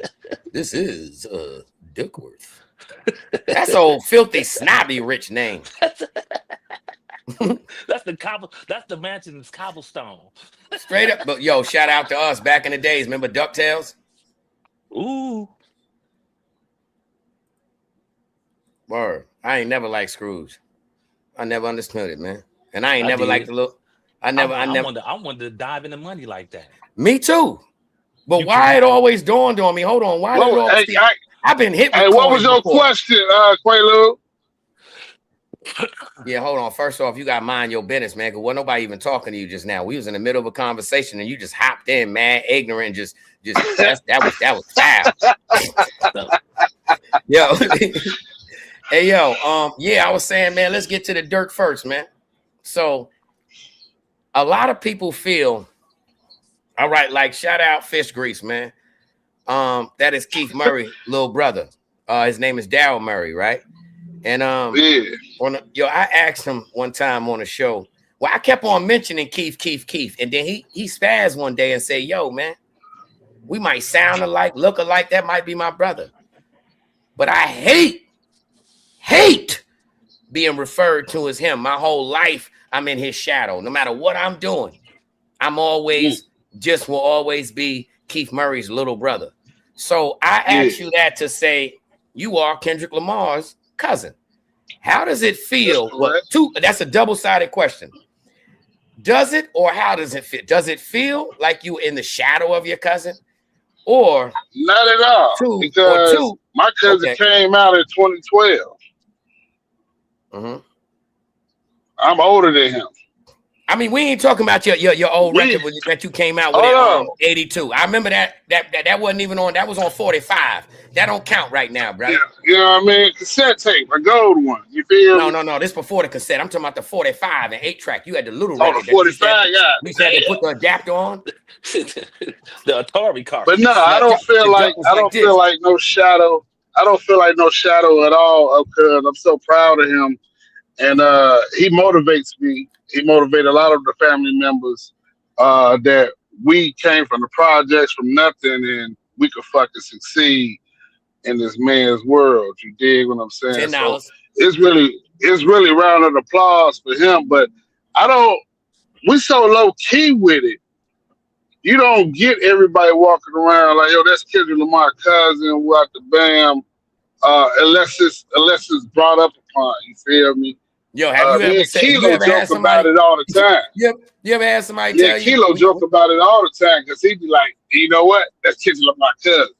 This is Duckworth. That's old filthy snobby rich name. That's the mansion's cobblestone. Straight up. But yo, shout out to us back in the days. Remember DuckTales? Ooh. Word. I ain't never liked Scrooge. I never understood it, man. And I ain't never liked the look. I wanted to dive into money like that. Me too. But why it always dawned on me? Hold on. Why did it always I've been hit with Hey, what was your question, Quaalude? Yeah, hold on. First off, you gotta mind your business, man. Because wasn't nobody even talking to you just now. We was in the middle of a conversation and you just hopped in, man, ignorant, just that was foul. Yo. Hey yo, yeah, I was saying, man, let's get to the dirt first, man. So a lot of people feel, all right, like shout out Fish Grease, man. That is Keith Murray, little brother. His name is Daryl Murray, right? And I asked him one time on a show. Well, I kept on mentioning Keith, and then he spazzed one day and said, "Yo, man, we might sound alike, look alike. That might be my brother, but I hate being referred to as him. My whole life, I'm in his shadow. No matter what I'm doing, I'm always will always be Keith Murray's little brother." So I asked you that to say you are Kendrick Lamar's cousin. How does it feel? That's a double-sided question. Does it, or how does it feel? Does it feel like you in the shadow of your cousin, or not at all? Because my cousin came out in 2012. Mm-hmm. I'm older than him. I mean, we ain't talking about your old record that you came out with in 82. I remember that wasn't even on. That was on 45. That don't count right now, bro. Yeah, you know what I mean? Cassette tape, a gold one. You feel? No. This before the cassette. I'm talking about the 45 and 8-track. You had the little record. The 45, you had to put the adapter on. The Atari card. But no, I don't feel like no shadow. I don't feel like no shadow at all because I'm so proud of him, and he motivates me. He motivated a lot of the family members that we came from the projects from nothing, and we could fucking succeed in this man's world. You dig what I'm saying? $10. So it's really round of applause for him. But we so low key with it. You don't get everybody walking around like, yo, that's Kendrick Lamar cousin, what the bam, unless it's brought up upon. You feel me? Yo, have you ever said Kilo joke about it all the time? You ever had somebody tell you? Kilo joke about it all the time because he'd be like, you know what? That's Kendrick Lamar cousin.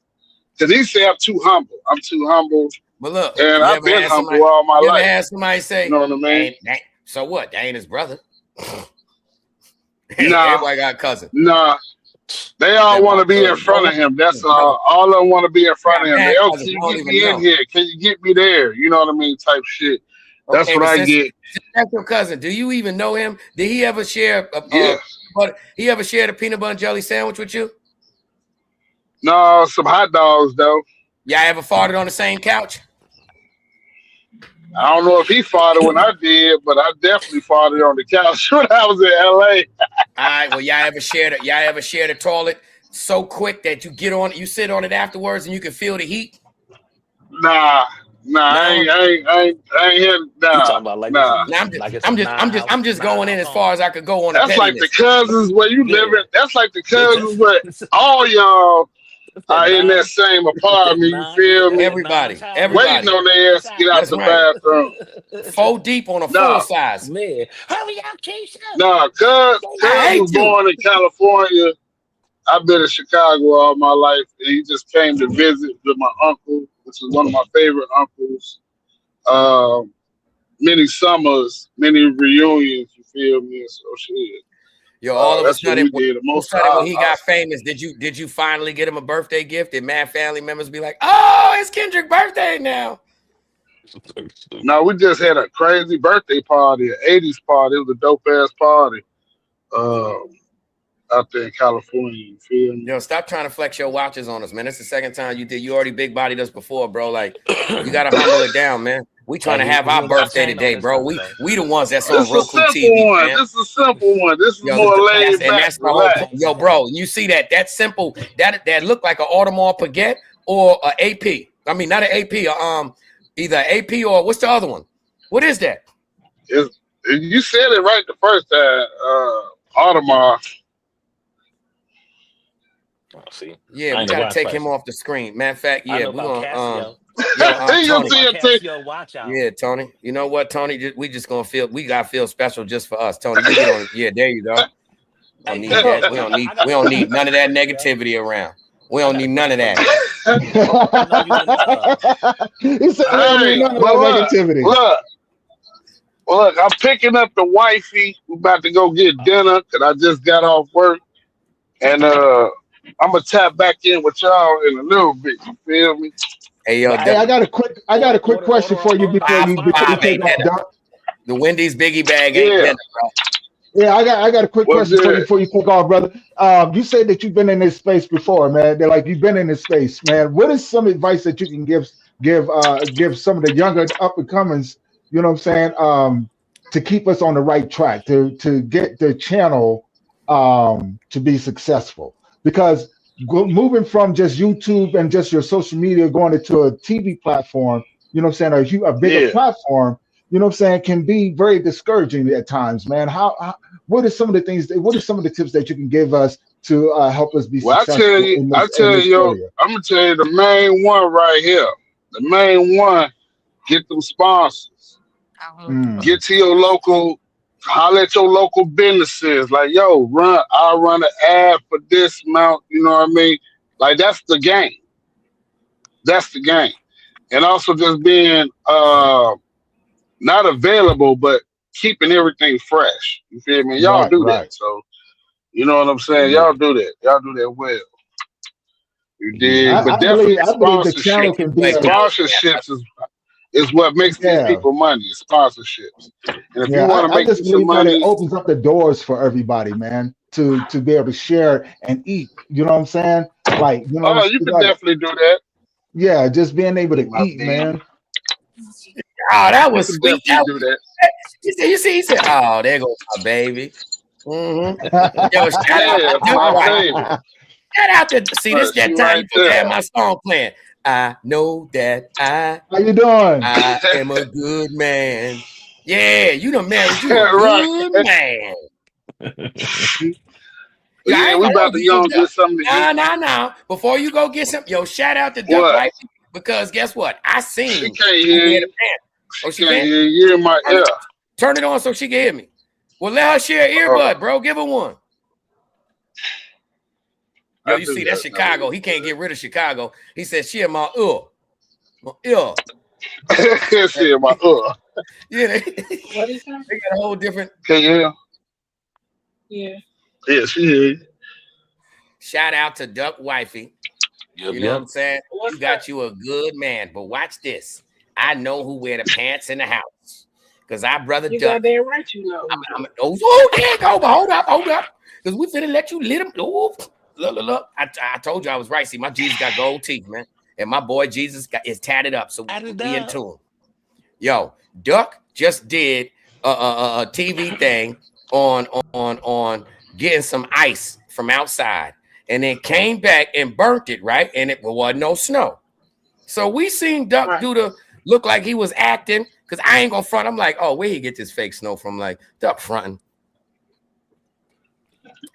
Because he say I'm too humble. But look, and I've been humble all my life. You ever had somebody say, you know what I mean? So what? That ain't his brother. Nah, everybody got a cousin. Nah. They all want to be in front of him. That's all. All of them want to be in front of him. They, can you get me in here? Can you get me there? You know what I mean? Type shit. That's what I get. That's your cousin. Do you even know him? Did he ever share he ever shared a peanut butter and jelly sandwich with you? No, some hot dogs though. Y'all ever farted on the same couch? I don't know if he farted when I did, but I definitely farted on the couch when I was in LA. All right, well, y'all ever shared a toilet so quick that you get on it, you sit on it afterwards and you can feel the heat? Nah, I ain't here. Nah. I'm just going in as far as I could go on. That's like the cousins where you live in. That's like the cousins where all y'all are in that same apartment. You feel me? Everybody waiting on their ass to get out the bathroom. 4 deep on a full size. Man, hurry up, Keisha. Nah, cuz was born in California. I've been in Chicago all my life, and he just came to visit with my uncle, which is one of my favorite uncles. Many summers, many reunions, you feel me? So shit. Yo, all of a sudden, when he got famous, did you finally get him a birthday gift? Did mad family members be like, "Oh, it's Kendrick's birthday now"? No, we just had a crazy birthday party, an 80s party. It was a dope ass party. Out there in California, you feel me? Yo, stop trying to flex your watches on us, man. It's the second time you did. You already big bodied us before, bro. Like, you gotta humble it down, man. We trying to have our birthday today, bro. We the ones that's on Roku TV, man. This is a simple one. This is more laid back. Yo, bro, you see that simple that look like an Audemars Piguet or an AP. I mean, not an AP, either AP or what's the other one? What is that? You said it right the first time, Audemars. Oh, see, yeah, we gotta take him off the screen. Matter of fact, yeah, we're gonna yeah, Tony. You know what, Tony? We just gonna we gotta feel special just for us, Tony. You get on, yeah, there you go. Don't need that. We don't need none of that negativity around. We don't need none of that. He said, none of that negativity. Look, I'm picking up the wifey. We're about to go get dinner because I just got off work. And I'm gonna tap back in with y'all in a little bit. You feel me? Hey, yo, Hey, I got a quick question for you before you take off, Doc. The Wendy's biggie bag Yeah. ain't dinner, bro. Yeah, I got a quick What's question for you that? before you take off, brother. You said that you've been in this space before, man. They're like you've been in this space, man. What is some advice that you can give some of the younger up and comers? You know what I'm saying? To keep us on the right track, to get the channel to be successful, because moving from just YouTube and just your social media going into a TV platform, you know what I'm saying, a bigger platform, you know what I'm saying, can be very discouraging at times, man. What are some of the things? What are some of the tips that you can give us to help us be successful in this area? I'm gonna tell you the main one right here. The main one, get them sponsors. Get to your local, holler at your local businesses. Like, yo, I'll run an ad for this amount. You know what I mean? Like, that's the game. That's the game. And also just being not available, but keeping everything fresh. You feel me? Y'all do that. So, you know what I'm saying? Y'all do that. Y'all do that well. You did. But definitely sponsorships is what makes these people money. Sponsorships. And if you want to make just some believe that money, it opens up the doors for everybody, man, to be able to share and eat. You know what I'm saying? Like, you know, you can definitely do that. Yeah, just being able to eat, man. Oh, that was sweet. Do that. You see, he said, "Oh, there goes my baby." Mm-hmm. Yo, shout out to see this that time you supposed to have my song playing. I know that How you doing? I am a good man. Yeah, you done married you a good man. Yeah, we about to go get something to eat. No. Before you go get some, yo, shout out to Duck Wife, because guess what? I seen. She can't hear you. Oh, she can't hear you in my ear. Turn it on so she can hear me. Well, let her share an earbud, bro. Give her one. Yo, you see, that's Chicago. He can't get rid of Chicago. He said, she in my ear. My ear. She in my ear. Yeah, they got a whole different. Can you hear? Yeah. Yeah, she hear. Shout out to Duck Wifey. You know what I'm saying? You got you a good man. But watch this. I know who wear the pants in the house. Because our brother you Duck. Goddamn right you know. There you go. But hold up. Because we finna let you lit him. Look. I told you I was right. See, my Jesus got gold teeth, man. And my boy Jesus is tatted up. So we in tune. Yo, Duck just did a TV thing on getting some ice from outside. And then came back and burnt it, right? And it wasn't no snow. So we seen Duck do the look like he was acting, because I ain't gonna front. I'm like, oh, where he get this fake snow from? Like, Duck fronting.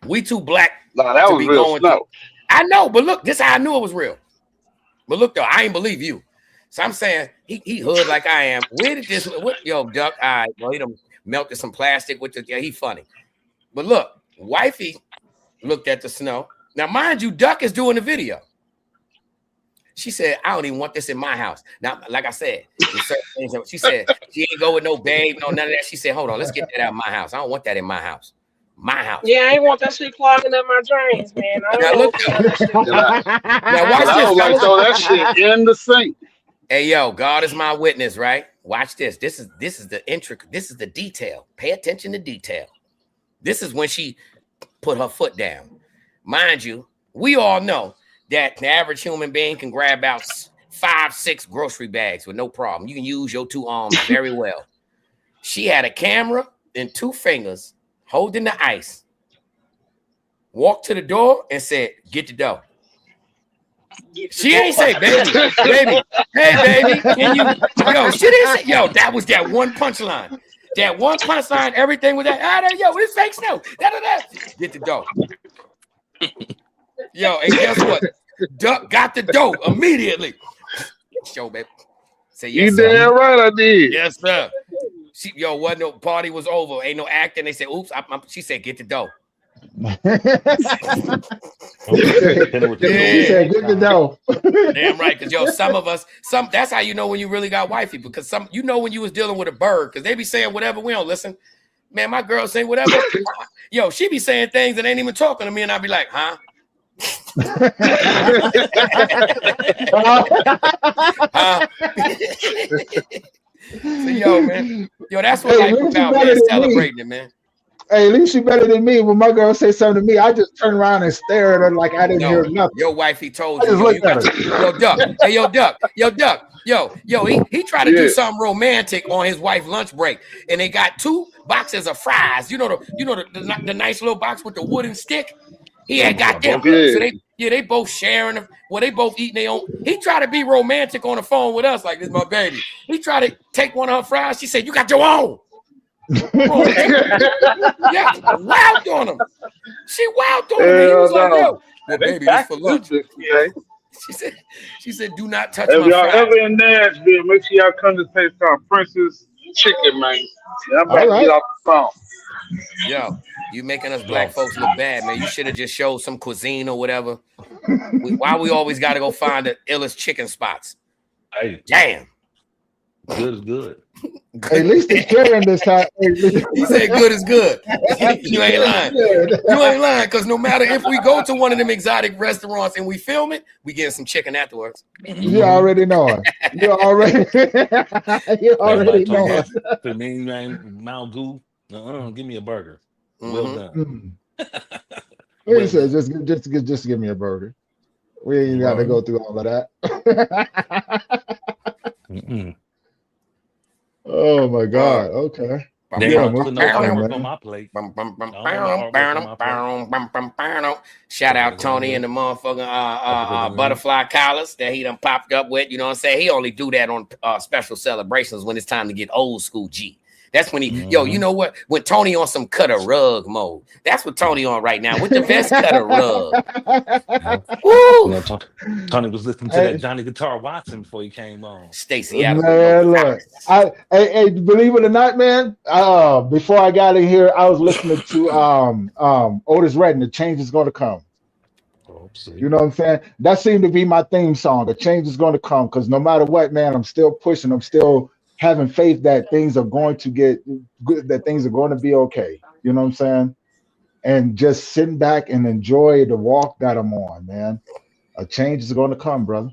We too black to be going through. I know, but look, this is how I knew it was real. But look, though, I ain't believe you. So I'm saying he hood like I am. Where did this? Yo, Duck, all right, well, he done melted some plastic with the. Yeah, he funny. But look, Wifey looked at the snow. Now, mind you, Duck is doing the video. She said, I don't even want this in my house. Now, like I said, she said she ain't go with no babe, no none of that. She said, hold on, let's get that out of my house. I don't want that in my house. My house. Yeah, I ain't want that shit clogging up my drains, man. Now watch this. Like throw that shit in the sink. Hey, yo, God is my witness, right? Watch this. This is the intricate. This is the detail. Pay attention to detail. This is when she put her foot down. Mind you, we all know that the average human being can grab out 5-6 grocery bags with no problem. You can use your 2 arms very well. She had a camera and 2 fingers holding the ice. Walked to the door and said, "Get the dough." She ain't say, baby, hey, baby, can you? Yo, she didn't say, yo, that was that one punchline. That one punchline, everything with that. Yo, it's fake snow. Get the dough. Yo, and guess what? Duck got the dough immediately. Show, baby. Say yes, you damn right I did. Yes, sir. Wasn't no party was over. Ain't no acting. They said, oops. She said, get the dough. She said, get the dough. Damn right. Because some of us, that's how you know when you really got wifey. Because you know when you was dealing with a bird, because they be saying whatever, we don't listen. Man, my girl say whatever. Yo, she be saying things that ain't even talking to me, and I be like, huh? So, yo, man. Yo, that's what life is about, man. Celebrating it, man. Hey, at least you better than me. When my girl say something to me, I just turn around and stare at her like I didn't hear nothing. Your wifey told you, yo, you got yo, Duck. Hey, yo, Duck. Yo, Duck. Yo, he tried to do something romantic on his wife's lunch break, and they got 2 boxes of fries. You know the nice little box with the wooden stick. He had got them. So they both sharing. Well, they both eating their own. He tried to be romantic on the phone with us, like this is my baby. He tried to take one of her fries. She said, "You got your own." Yeah, wild on him. She wild on him. And he was like, "Yo, well, baby, this for lunch." She said, "Do not touch my fries." If y'all ever in Nashville, make sure y'all come to taste our Princess Chicken, man. I'm about to get off the phone. Yo, you making us black folks look bad, man. You should have just showed some cuisine or whatever. Why we always got to go find the illest chicken spots? Hey, damn. Good is good. At least they're sharing this time. He said good is good. You ain't lying. You ain't lying, because no matter if we go to one of them exotic restaurants and we film it, we get some chicken afterwards. You already know it. You already know it. The main man, Mount Goo. Give me a burger. Well done. He said, just give me a burger. We ain't got to go through all of that. Oh my God. Okay. Shout out Tony and the motherfucking butterfly collars that he done popped up with. You know what I'm saying? He only do that on special celebrations when it's time to get old school G. That's when he, you know what? When Tony on some cut a rug mode. That's what Tony on right now with the vest cut a rug. Tony was listening to that Johnny Guitar Watson before he came on. Stacey Adams. Man, look, hey, believe it or not, man. Before I got in here, I was listening to Otis Redding. The change is going to come. You know what I'm saying? That seemed to be my theme song. The change is going to come, because no matter what, man, I'm still pushing. I'm still having faith that things are going to get good, that things are going to be okay. You know what I'm saying? And just sitting back and enjoy the walk that I'm on, man. A change is going to come, brother.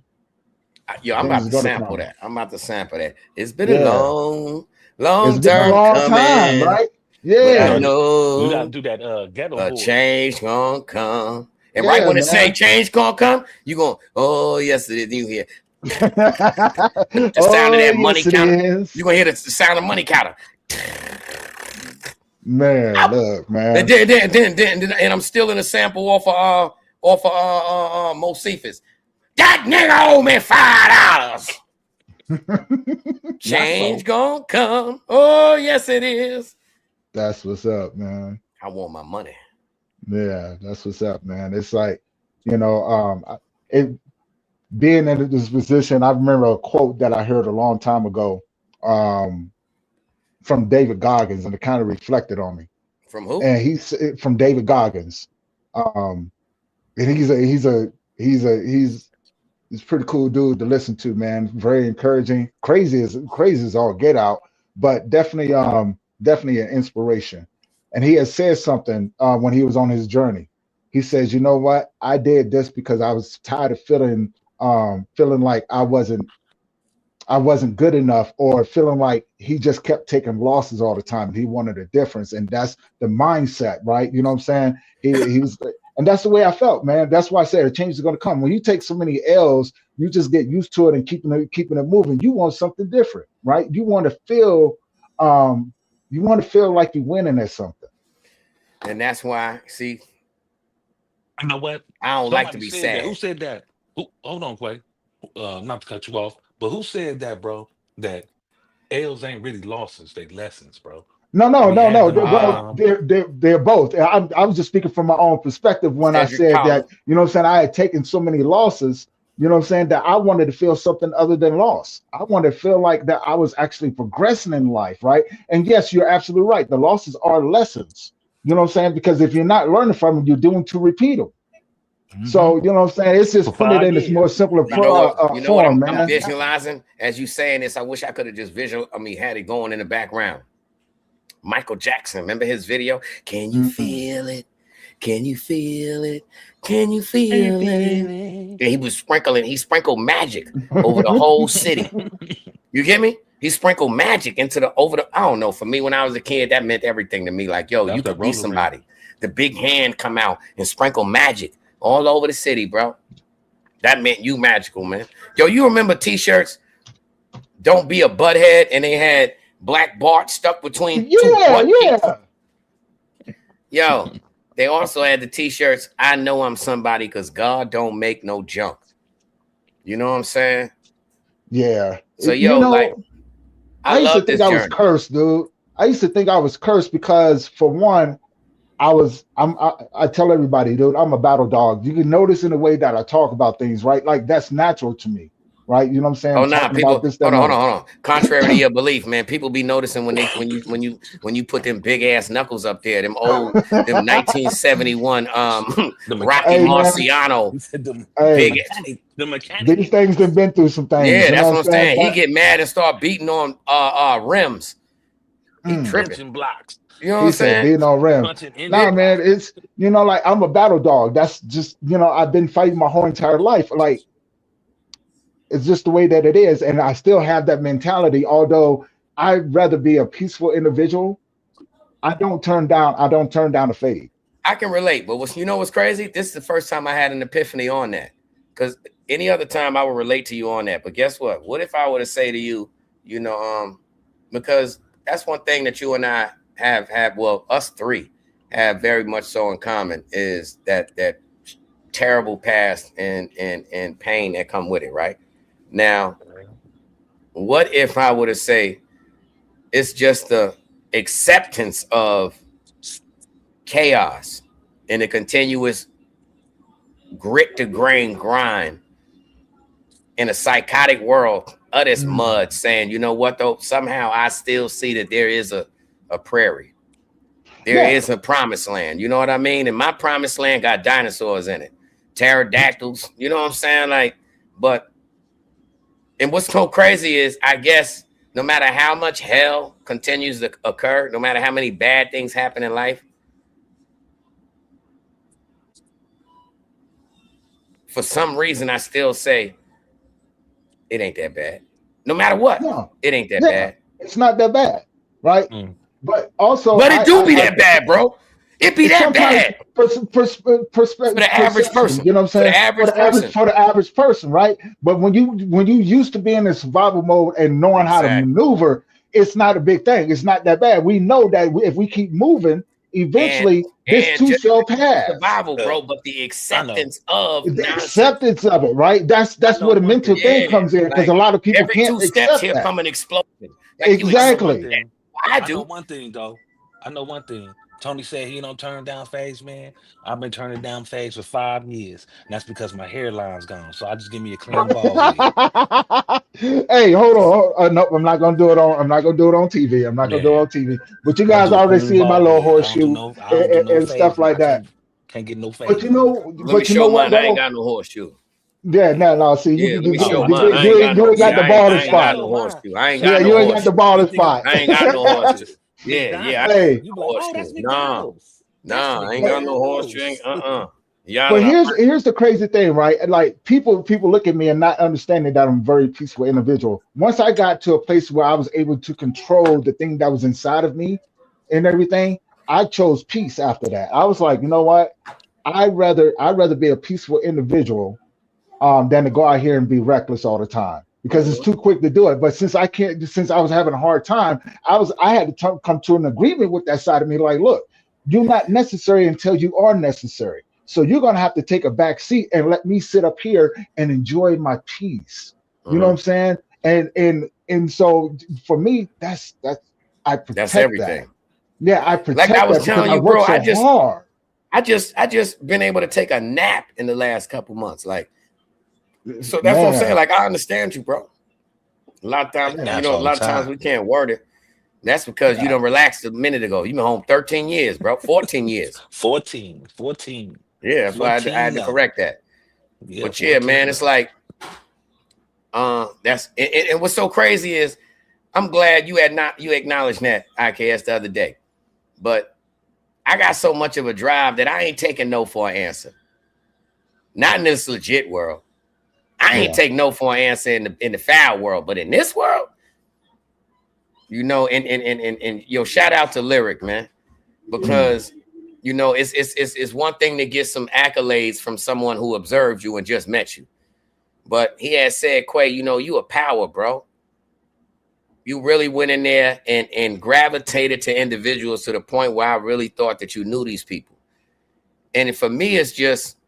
Yo, I'm about to sample that. I'm about to sample that. It's been a long time coming, right? Yeah, I know. You gotta do that ghetto. A change gonna come, and right when it say change gonna come, you going, oh yes it is. You hear the sound of that money counter. You gonna hear the sound of money counter. Man, look, man. And I'm still in a sample off of Mosifus. That nigga owe me $5. Change gonna come. Oh, yes, it is. That's what's up, man. I want my money. Yeah, that's what's up, man. It's like, being in this position, I remember a quote that I heard a long time ago from David Goggins, and it kind of reflected on me. From who? And he's from David Goggins. And he's a pretty cool dude to listen to, man. Very encouraging. Crazy as all get out, but definitely an inspiration. And he has said something when he was on his journey. He says, you know what? I did this because I was tired of feeling like I wasn't good enough, or feeling like he just kept taking losses all the time. He wanted a difference, and that's the mindset, right? You know what I'm saying? He was, and that's the way I felt, man. That's why I said a change is going to come. When you take so many L's, you just get used to it and keeping it moving. You want something different, right? You want to feel like you're winning at something. And that's why, see, you know what? I don't like to be sad. Who said that? Hold on, Quay. Not to cut you off, but who said that, bro? That L's ain't really losses, they lessons, bro. No. They're both. I was just speaking from my own perspective when I said that, you know what I'm saying, I had taken so many losses, you know what I'm saying, that I wanted to feel something other than loss. I wanted to feel like that I was actually progressing in life, right? And yes, you're absolutely right. The losses are lessons, you know what I'm saying? Because if you're not learning from them, you're doomed to repeat them. Mm-hmm. So, you know what I'm saying? It's just put it in this more simpler form, man. I'm visualizing as you saying this. I wish I could have just had it going in the background. Michael Jackson, remember his video? Can you feel it? Can you feel it? Can you feel it? And he sprinkled magic over the whole city. You get me? He sprinkled magic into I don't know. For me, when I was a kid, that meant everything to me. Like, yo, you could be somebody. The big hand come out and sprinkle magic all over the city, bro. That meant you magical, man. Yo, you remember t-shirts? Don't be a butthead, and they had Black Bart stuck between two butt cheeks. Yo, they also had the t-shirts, I know I'm somebody because God don't make no junk. You know what I'm saying? Yeah. So, yo, like, I used to think I was cursed, dude. I used to think I was cursed because, for one, I tell everybody, dude, I'm a battle dog. You can notice in the way that I talk about things, right? Like, that's natural to me, right? You know what I'm saying? Oh, nah, people. Hold on. Contrary to your belief, man, people be noticing when you put them big ass knuckles up there, them 1971 Rocky Marciano big. The mechanic. These things have been through some things. Yeah, that's what I'm saying. He get mad and start beating on rims. He tripping blocks. You know what I'm saying? Beating on rims. Nah, man, it's like I'm a battle dog. That's just I've been fighting my whole entire life. Like, it's just the way that it is, and I still have that mentality. Although I'd rather be a peaceful individual, I don't turn down a fade. I can relate, but what's crazy? This is the first time I had an epiphany on that. Because any other time I would relate to you on that. But guess what? What if I were to say to you, because that's one thing that you and I have, well, us three have very much so in common, is that terrible past and pain that come with it, right? Now, what if I were to say it's just the acceptance of chaos and a continuous grit to grain grind in a psychotic world of this mud, saying, you know what, though, somehow I still see that there is a prairie. There is a promised land. You know what I mean? And my promised land got dinosaurs in it, pterodactyls. You know what I'm saying? Like, and what's so crazy is, I guess, no matter how much hell continues to occur, no matter how many bad things happen in life, for some reason, I still say it ain't that bad. No matter what, it ain't that bad. It's not that bad, right? But also, it do be that bad, bro. It be that bad. For the average person, you know what I'm saying? For the average person, right? But when you used to be in the survival mode and knowing how to maneuver, it's not a big thing. It's not that bad. We know that if we keep moving, eventually this too shall pass. Survival, bro, but the acceptance of it, right? That's where the mental thing comes in, because a lot of people can't accept here that. Come an explosion. Exactly. I do. I know one thing, though. Tony said he don't turn down phase, man. I've been turning down phase for 5 years. And that's because my hairline's gone. So I just give me a clean ball. Hey, hold on. No, I'm not gonna do it on TV. I'm not gonna do it on TV. But you guys already see my little horseshoe and stuff like that. Can't get no phase. But you know what? I ain't got no horseshoe. Yeah, no. See, you ain't got the ball spot. I ain't got no horseshoe. You ain't got the ball spot. I ain't got no horseshoe. Yeah. Hey, no, I ain't got no horseshoe. But here's the crazy thing, right? Like, people look at me and not understanding that I'm a very peaceful individual. Once I got to a place where I was able to control the thing that was inside of me and everything, I chose peace after that. I was like, you know what? I'd rather be a peaceful individual than to go out here and be reckless all the time, because it's too quick to do it. But since I was having a hard time, I had to come to an agreement with that side of me. Like, look, you're not necessary until you are necessary. So you're gonna have to take a back seat and let me sit up here and enjoy my peace. You know what I'm saying? And so for me, that's I protect that's everything. That. Yeah, I protect like I was telling you, bro. Hard. I just been able to take a nap in the last couple months. Like, so that's what I'm saying. Like, I understand you, bro. A lot of times, a lot of times we can't word it. That's because you done relaxed a minute ago. You've been home 13 years, bro. 14 years. 14. Yeah, that's why I had to correct that. Yeah, but yeah, man, it's like, that's and what's so crazy is, I'm glad you acknowledged that, IKS, the other day. But I got so much of a drive that I ain't taking no for an answer. Not in this legit world. I ain't taking no for an answer in the foul world, but in this world, you know, and yo, shout out to Lyric, man, because you know it's one thing to get some accolades from someone who observed you and just met you, but he had said, Quay, you know, you a power, bro. You really went in there and gravitated to individuals to the point where I really thought that you knew these people. And for me, it's just,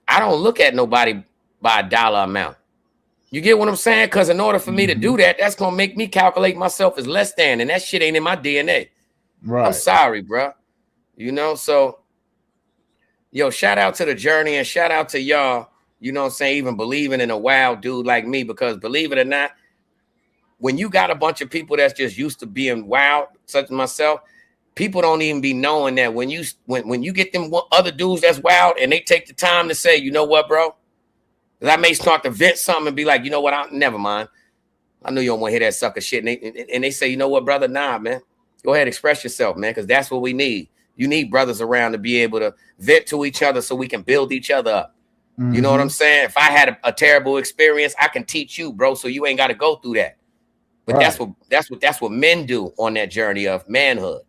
I don't look at nobody by a dollar amount. You get what I'm saying? Because in order for me to do that, that's going to make me calculate myself as less than, and that shit ain't in my DNA. Right. I'm sorry, bro. You know, so, yo, shout out to the journey and shout out to y'all, you know what I'm saying, even believing in a wild dude like me, because believe it or not, when you got a bunch of people that's just used to being wild, such as myself, people don't even be knowing that when you get them other dudes that's wild and they take the time to say, you know what, bro? I may start to vent something and be like, you know what? Never mind. I know you don't want to hear that sucker shit. And they say, you know what, brother? Nah, man. Go ahead, express yourself, man, because that's what we need. You need brothers around to be able to vent to each other so we can build each other up. You know what I'm saying? If I had a terrible experience, I can teach you, bro, so you ain't got to go through that. But that's what men do on that journey of manhood.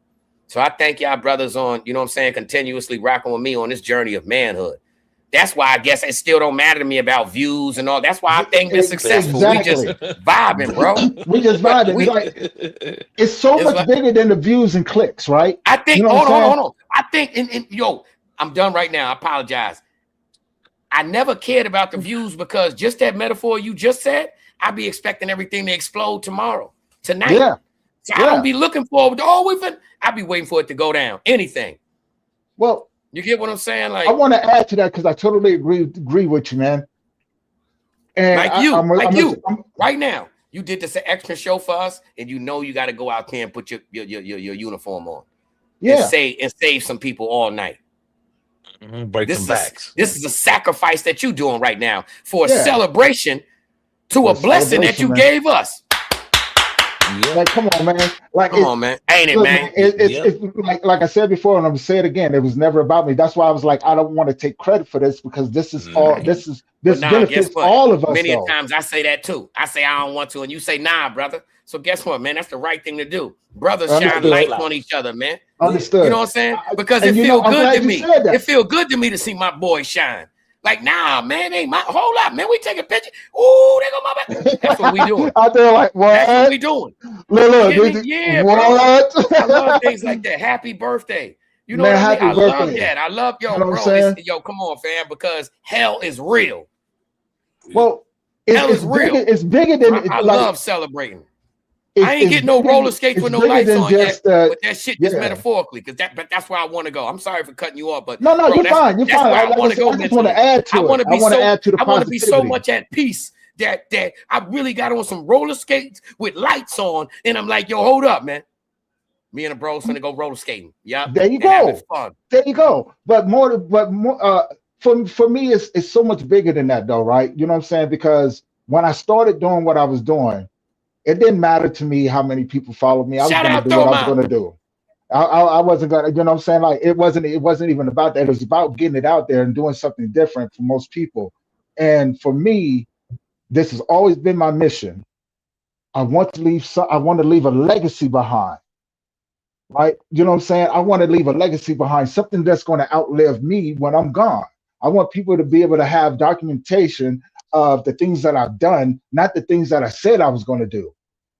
So I thank y'all brothers on, you know what I'm saying, continuously rocking with me on this journey of manhood. That's why I guess it still don't matter to me about views and all. That's why I think we're successful. Exactly. We just vibing, bro. We just vibing. It's so much bigger than the views and clicks, right? I think, you know hold on. I think, yo, I'm done right now. I apologize. I never cared about the views because just that metaphor you just said, I'd be expecting everything to explode tonight. Yeah. So I don't be looking forward to, I'd be waiting for it to go down. Anything. Well, you get what I'm saying? Like, I want to add to that because I totally agree with you, man. And right now, you did this extra show for us, and you know you got to go out there and put your uniform on. Yeah. And save some people all night. Break some backs. This is a sacrifice that you're doing right now for a celebration to a blessing that you gave us. Yeah. Like, come on, man. Like, come on, man. Ain't it, look, man? It's like I said before, and I'm gonna say it again. It was never about me. That's why I was like, I don't want to take credit for this because this is all. This benefits all of us. Many times I say that too. I say I don't want to, and you say, nah, brother. So guess what, man? That's the right thing to do. Brothers shine light on each other, man. Understood. You know what I'm saying? Because it feels good to me. It feels good to me to see my boy shine. Like, nah, man, ain't my hold up, man. We take a picture. Ooh, there go my back. That's what we doing. Out there, like, what? That's what we doing. Look, yeah, what? Bro. I love things like that. Happy birthday. You know man, what I mean? Happy I birthday. love that. I love you know bro. Yo, come on, fam, because hell is real. Well, hell is real. It's bigger than I love celebrating. I ain't getting no roller skates with no lights on yet, but that shit is metaphorically, but that's where I want to go. I'm sorry for cutting you off, but no, bro, you're fine. You're fine. I want to go. I just want to add to it. I want to be so much at peace that I really got on some roller skates with lights on, and I'm like, yo, hold up, man. Me and the bros finna go roller skating. Yeah, there you go. There you go. But more. For me, it's so much bigger than that, though, right? You know what I'm saying? Because when I started doing what I was doing, it didn't matter to me how many people followed me. I was going to do what I was going to do. I wasn't going to, you know what I'm saying? Like it wasn't even about that. It was about getting it out there and doing something different for most people. And for me, this has always been my mission. I want to leave a legacy behind. Right? You know what I'm saying? I want to leave a legacy behind, something that's going to outlive me when I'm gone. I want people to be able to have documentation of the things that I've done, not the things that I said I was going to do.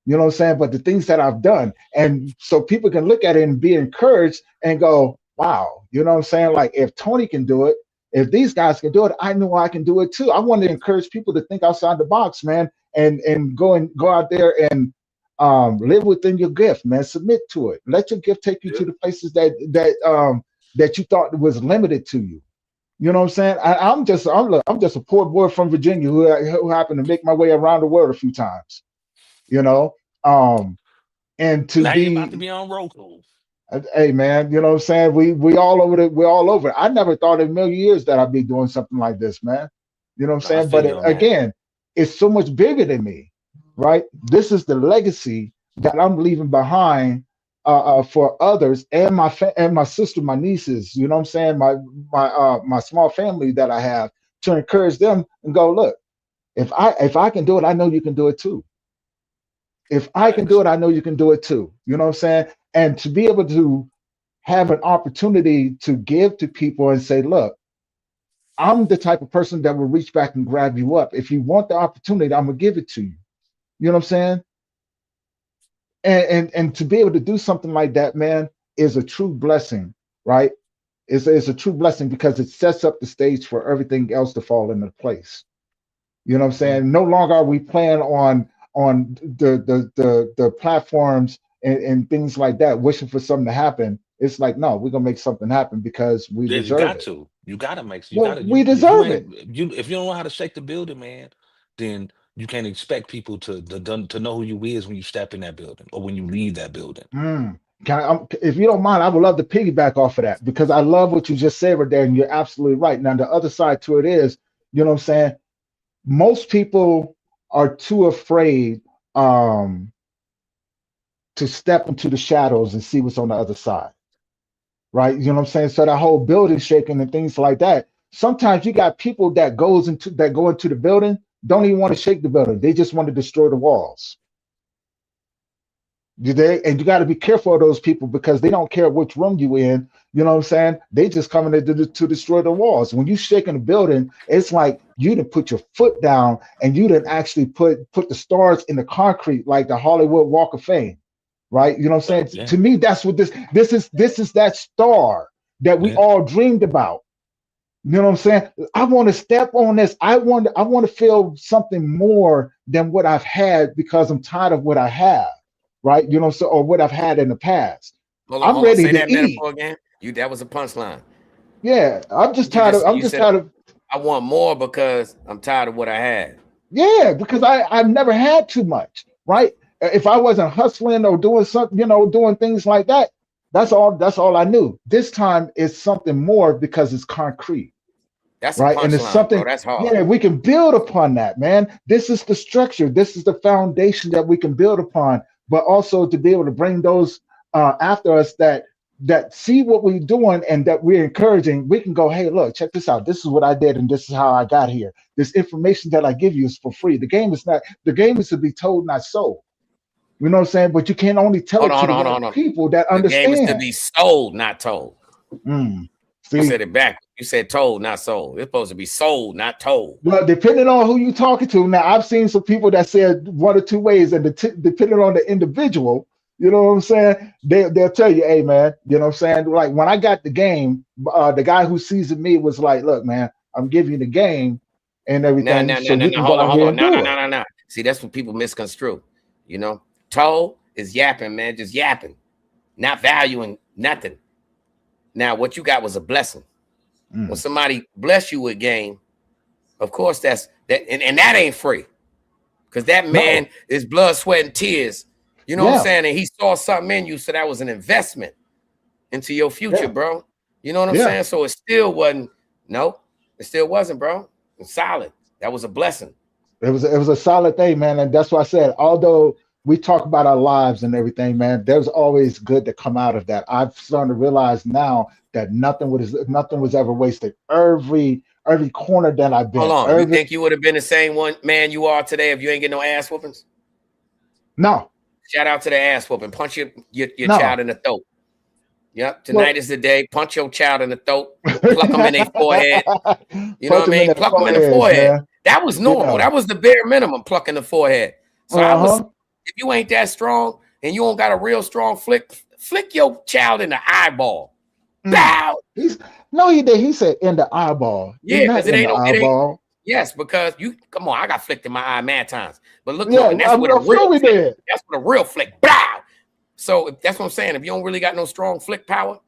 You know what I'm saying? But the things that I've done. And so people can look at it and be encouraged and go, wow, you know what I'm saying? Like if Tony can do it, if these guys can do it, I know I can do it too. I want to encourage people to think outside the box, man, and go out there and live within your gift, man. Submit to it. Let your gift take you to the places that you thought was limited to you. You know what I'm saying? I'm just a poor boy from Virginia who happened to make my way around the world a few times. You know, and to now be you're about to be on Roku. Hey man, you know what I'm saying? We all over it. We're all over it. I never thought in a million years that I'd be doing something like this, man. You know what I'm saying? But again, it's so much bigger than me, right? This is the legacy that I'm leaving behind for others and my sister, my nieces, you know what I'm saying, my small family that I have, to encourage them and go, look, if I can do it, I know you can do it too. If I can do it, I know you can do it too. You know what I'm saying? And to be able to have an opportunity to give to people and say, look, I'm the type of person that will reach back and grab you up. If you want the opportunity, I'm gonna give it to you. You know what I'm saying? And to be able to do something like that, man, is a true blessing, right? It's a true blessing because it sets up the stage for everything else to fall into place. You know what I'm saying? No longer are we playing on the platforms and things like that, wishing for something to happen. It's like, no, we're gonna make something happen because we Yeah, you deserve got it. to. You gotta make. You Well, gotta. we You if you deserve it. ain't if you don't know how to shake the building, man, then you can't expect people to know who you is when you step in that building or when you leave that building. If you don't mind, I would love to piggyback off of that because I love what you just said right there, and you're absolutely right. Now, the other side to it is, you know what I'm saying? Most people are too afraid to step into the shadows and see what's on the other side, right? You know what I'm saying? So that whole building shaking and things like that. Sometimes you got people that go into the building, don't even want to shake the building. They just want to destroy the walls. And you got to be careful of those people because they don't care which room you in. You know what I'm saying? They just coming to destroy the walls. When you shaking the building, it's like you didn't put your foot down and you didn't actually put the stars in the concrete like the Hollywood Walk of Fame, right? You know what I'm saying? Yeah. To me, that's what this is that star that we all dreamed about. You know what I'm saying? I want to step on this. I want to feel something more than what I've had because I'm tired of what I have. Right, you know, so or what I've had in the past. I'm Hold on. ready Say to that eat. metaphor again. That was a punchline. Yeah, I'm just You tired of. I'm you just said tired of. I want more because I'm tired of what I had. Yeah, because I've never had too much. Right, if I wasn't hustling or doing something, you know, doing things like that, that's all I knew. This time it's something more because it's concrete. That's a Right, and it's punchline, bro. something. That's hard. Yeah, we can build upon that, man. This is the structure. This is the foundation that we can build upon. But also to be able to bring those after us that see what we're doing and that we're encouraging, we can go, hey, look, check this out. This is what I did, and this is how I got here. This information that I give you is for free. The game is to be told, not sold. You know what I'm saying? But you can only tell Hold it to on, the hold right on, hold on. people that The game is to understand. be sold, not told. You See, said it back. You said told, not sold. It's supposed to be sold, not told. well, depending on who you're talking to. Now, I've seen some people that said one or two ways, and depending on the individual, you know what I'm saying? They'll tell you, hey, man, you know what I'm saying? Like when I got the game, the guy who seasoned me was like, look, man, I'm giving you the game and everything, so you can go Hold on, out hold here on. and do it. No. See, that's what people misconstrue. You know, told is yapping, man, just yapping, not valuing nothing. Now, what you got was a blessing. When somebody bless you with game, of course that's that, and that ain't free. Because that man is blood, sweat, and tears. You know what I'm Yeah, saying? And he saw something in you, so that was an investment into your future, yeah, bro. You know what I'm yeah. saying? So it still wasn't, no, it still wasn't, bro. It's solid. That was a blessing. It was a solid thing, man, and that's why I said, although we talk about our lives and everything, man, there's always good to come out of that. I've started to realize now that nothing was ever wasted. Every corner that I've Hold been, on. You think you would have been the same one man you are today if you ain't get no ass whoopings? No. Shout out to the ass whooping. Punch your No. child in the throat. Yep. Tonight is the day. Punch your child in the throat. Pluck them in their forehead. You know what I mean? Pluck them in the forehead. Man. That was normal. Yeah. That was the bare minimum, plucking the forehead. So I was, if you ain't that strong and you don't got a real strong flick your child in the eyeball. Bow. He did. He said in the eyeball. Yeah, not in the eyeball. Yes, because you I got flicked in my eye mad times. But look, yeah, and that's what a real flick. Did. That's what a real flick. Bow. So that's what I'm saying. If you don't really got no strong flick power,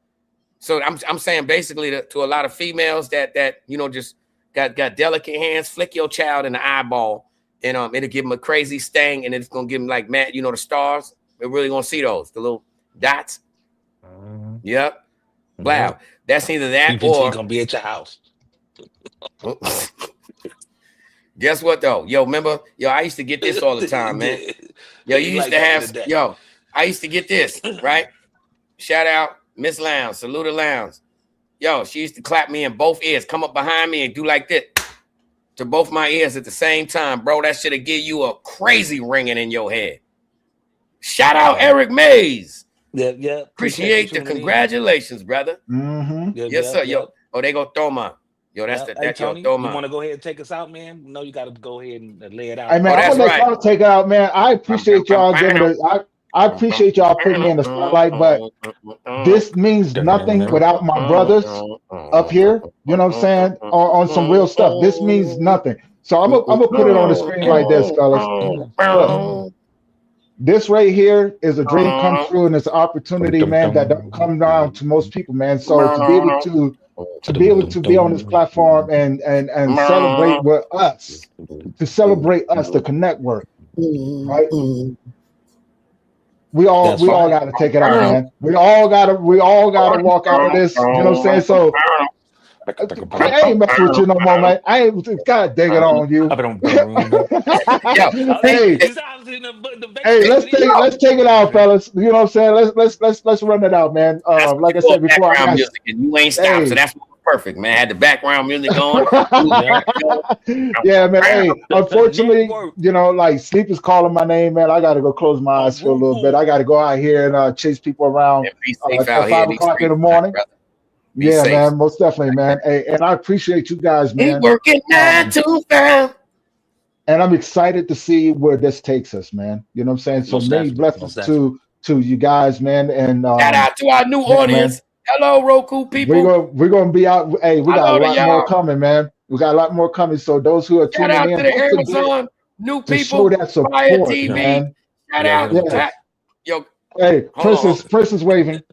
so I'm saying basically to a lot of females that you know just got delicate hands, flick your child in the eyeball, and it'll give them a crazy sting, and it's gonna give them like the stars. They're really gonna see those, the little dots. Yep. Wow. That's either that PPT or gonna be at your house. Guess what though? Yo, remember? Yo, I used to get this all the time, man. Yo, you used to have I used to get this, right? Shout out Miss Lounge, Saluda Lounge. Yo, she used to clap me in both ears, come up behind me and do like this to both my ears at the same time, bro. That should have give you a crazy ringing in your head. Shout out Eric Mays. Yeah. Appreciate the congratulations, brother. Mm-hmm. Yes, sir. Yo, they go Thoma. Yo, that's Hey, that's your Tony, Thoma. you want to go ahead and take us out, man? No, you got to go ahead and lay it out. Hey, man, I'm gonna let y'all take it out, man. I appreciate y'all giving it. I appreciate y'all putting me in the spotlight, but this means nothing without my brothers up here. You know what I'm saying? On some real stuff. This means nothing. So I'm gonna put it on the screen like this, fellas. Look, this right here is a dream come true, and it's an opportunity, man, that don't come down to most people, man. So to be able to be on this platform and celebrate with us, to celebrate us, the Connect Work, right? We all got to take it out, man. We all got to walk out of this. You know what I'm saying? So I ain't messing with you no more, man. I ain't. God dang it on you. Hey, let's take it out, fellas. You know what I'm saying? Let's run it out, man. Like I said before, background music and you ain't stopped, so that's perfect, man. Had the background music going. Yeah, man. Hey, unfortunately, you know, like sleep is calling my name, man. I got to go close my eyes for a little bit. I got to go out here and chase people around at 5 o'clock in the morning. Yeah, man, most definitely, man. Hey, and I appreciate you guys, man. Working 9 to 5. And I'm excited to see where this takes us, man. You know what I'm saying? So many blessings to you guys, man. And shout out to our new audience. Man. Hello, Roku people. We're gonna be out. Hey, we got a lot more coming, man. We got a lot more coming. So those who are tuning in, to the Amazon new people, show that support, man. Shout out. Yeah. Yo, hey, Princess waving.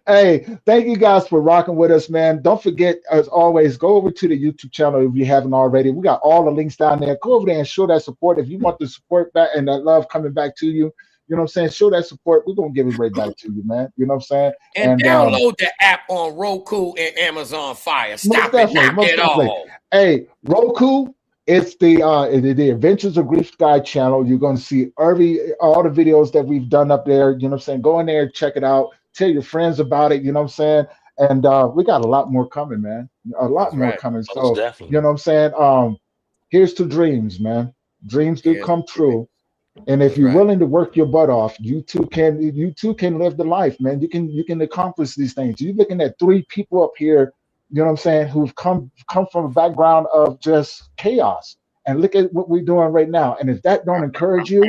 Hey, thank you guys for rocking with us, man. Don't forget, as always, go over to the YouTube channel if you haven't already. We got all the links down there. Go over there and show that support. If you want the support back and that love coming back to you, you know what I'm saying? Show that support. We're going to give it right back to you, man. You know what I'm saying? And download the app on Roku and Amazon Fire. Stop it. Knock it off. Hey, Roku, it's the Adventures of Grief Guide channel. You're going to see all the videos that we've done up there. You know what I'm saying? Go in there, check it out. Tell your friends about it. You know what I'm saying? And we got a lot more coming, man. A lot more coming. So, you know what I'm saying? Here's to dreams, man. Dreams do come true. And if you're willing to work your butt off, you too can live the life, man. You can accomplish these things. You're looking at 3 people up here, you know what I'm saying, who've come from a background of just chaos. And look at what we're doing right now. And if that don't encourage you,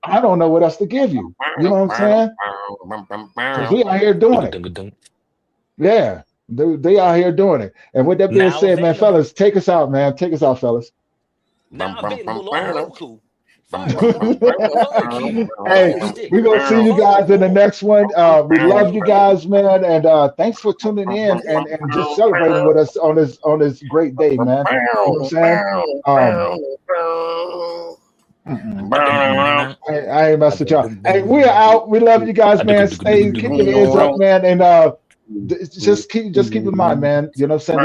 I don't know what else to give you. You know what I'm saying? Because we out here doing it. Yeah, they out here doing it. And with that being said, man, fellas, take us out, man. Take us out, fellas. Now available on Roku. Hey, we're gonna see you guys in the next one. We love you guys, man, and thanks for tuning in and just celebrating with us on this great day, man. You know what I'm saying? I ain't messing with y'all. Hey, we are out. We love you guys, man. Stay, keep your ears up, man, and just keep in mind, man. You know what I'm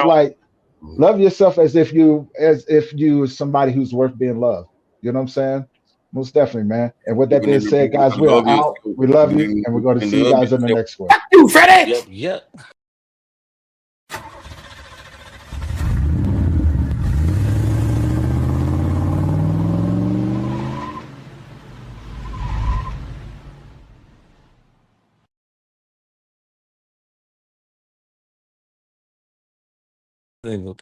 saying? Love yourself as if you somebody who's worth being loved. You know what I'm saying? Most definitely, man. And with that being said, guys, we are out. We love you, and we're going to see you guys in the next one. You, Freddie. Yep. Single.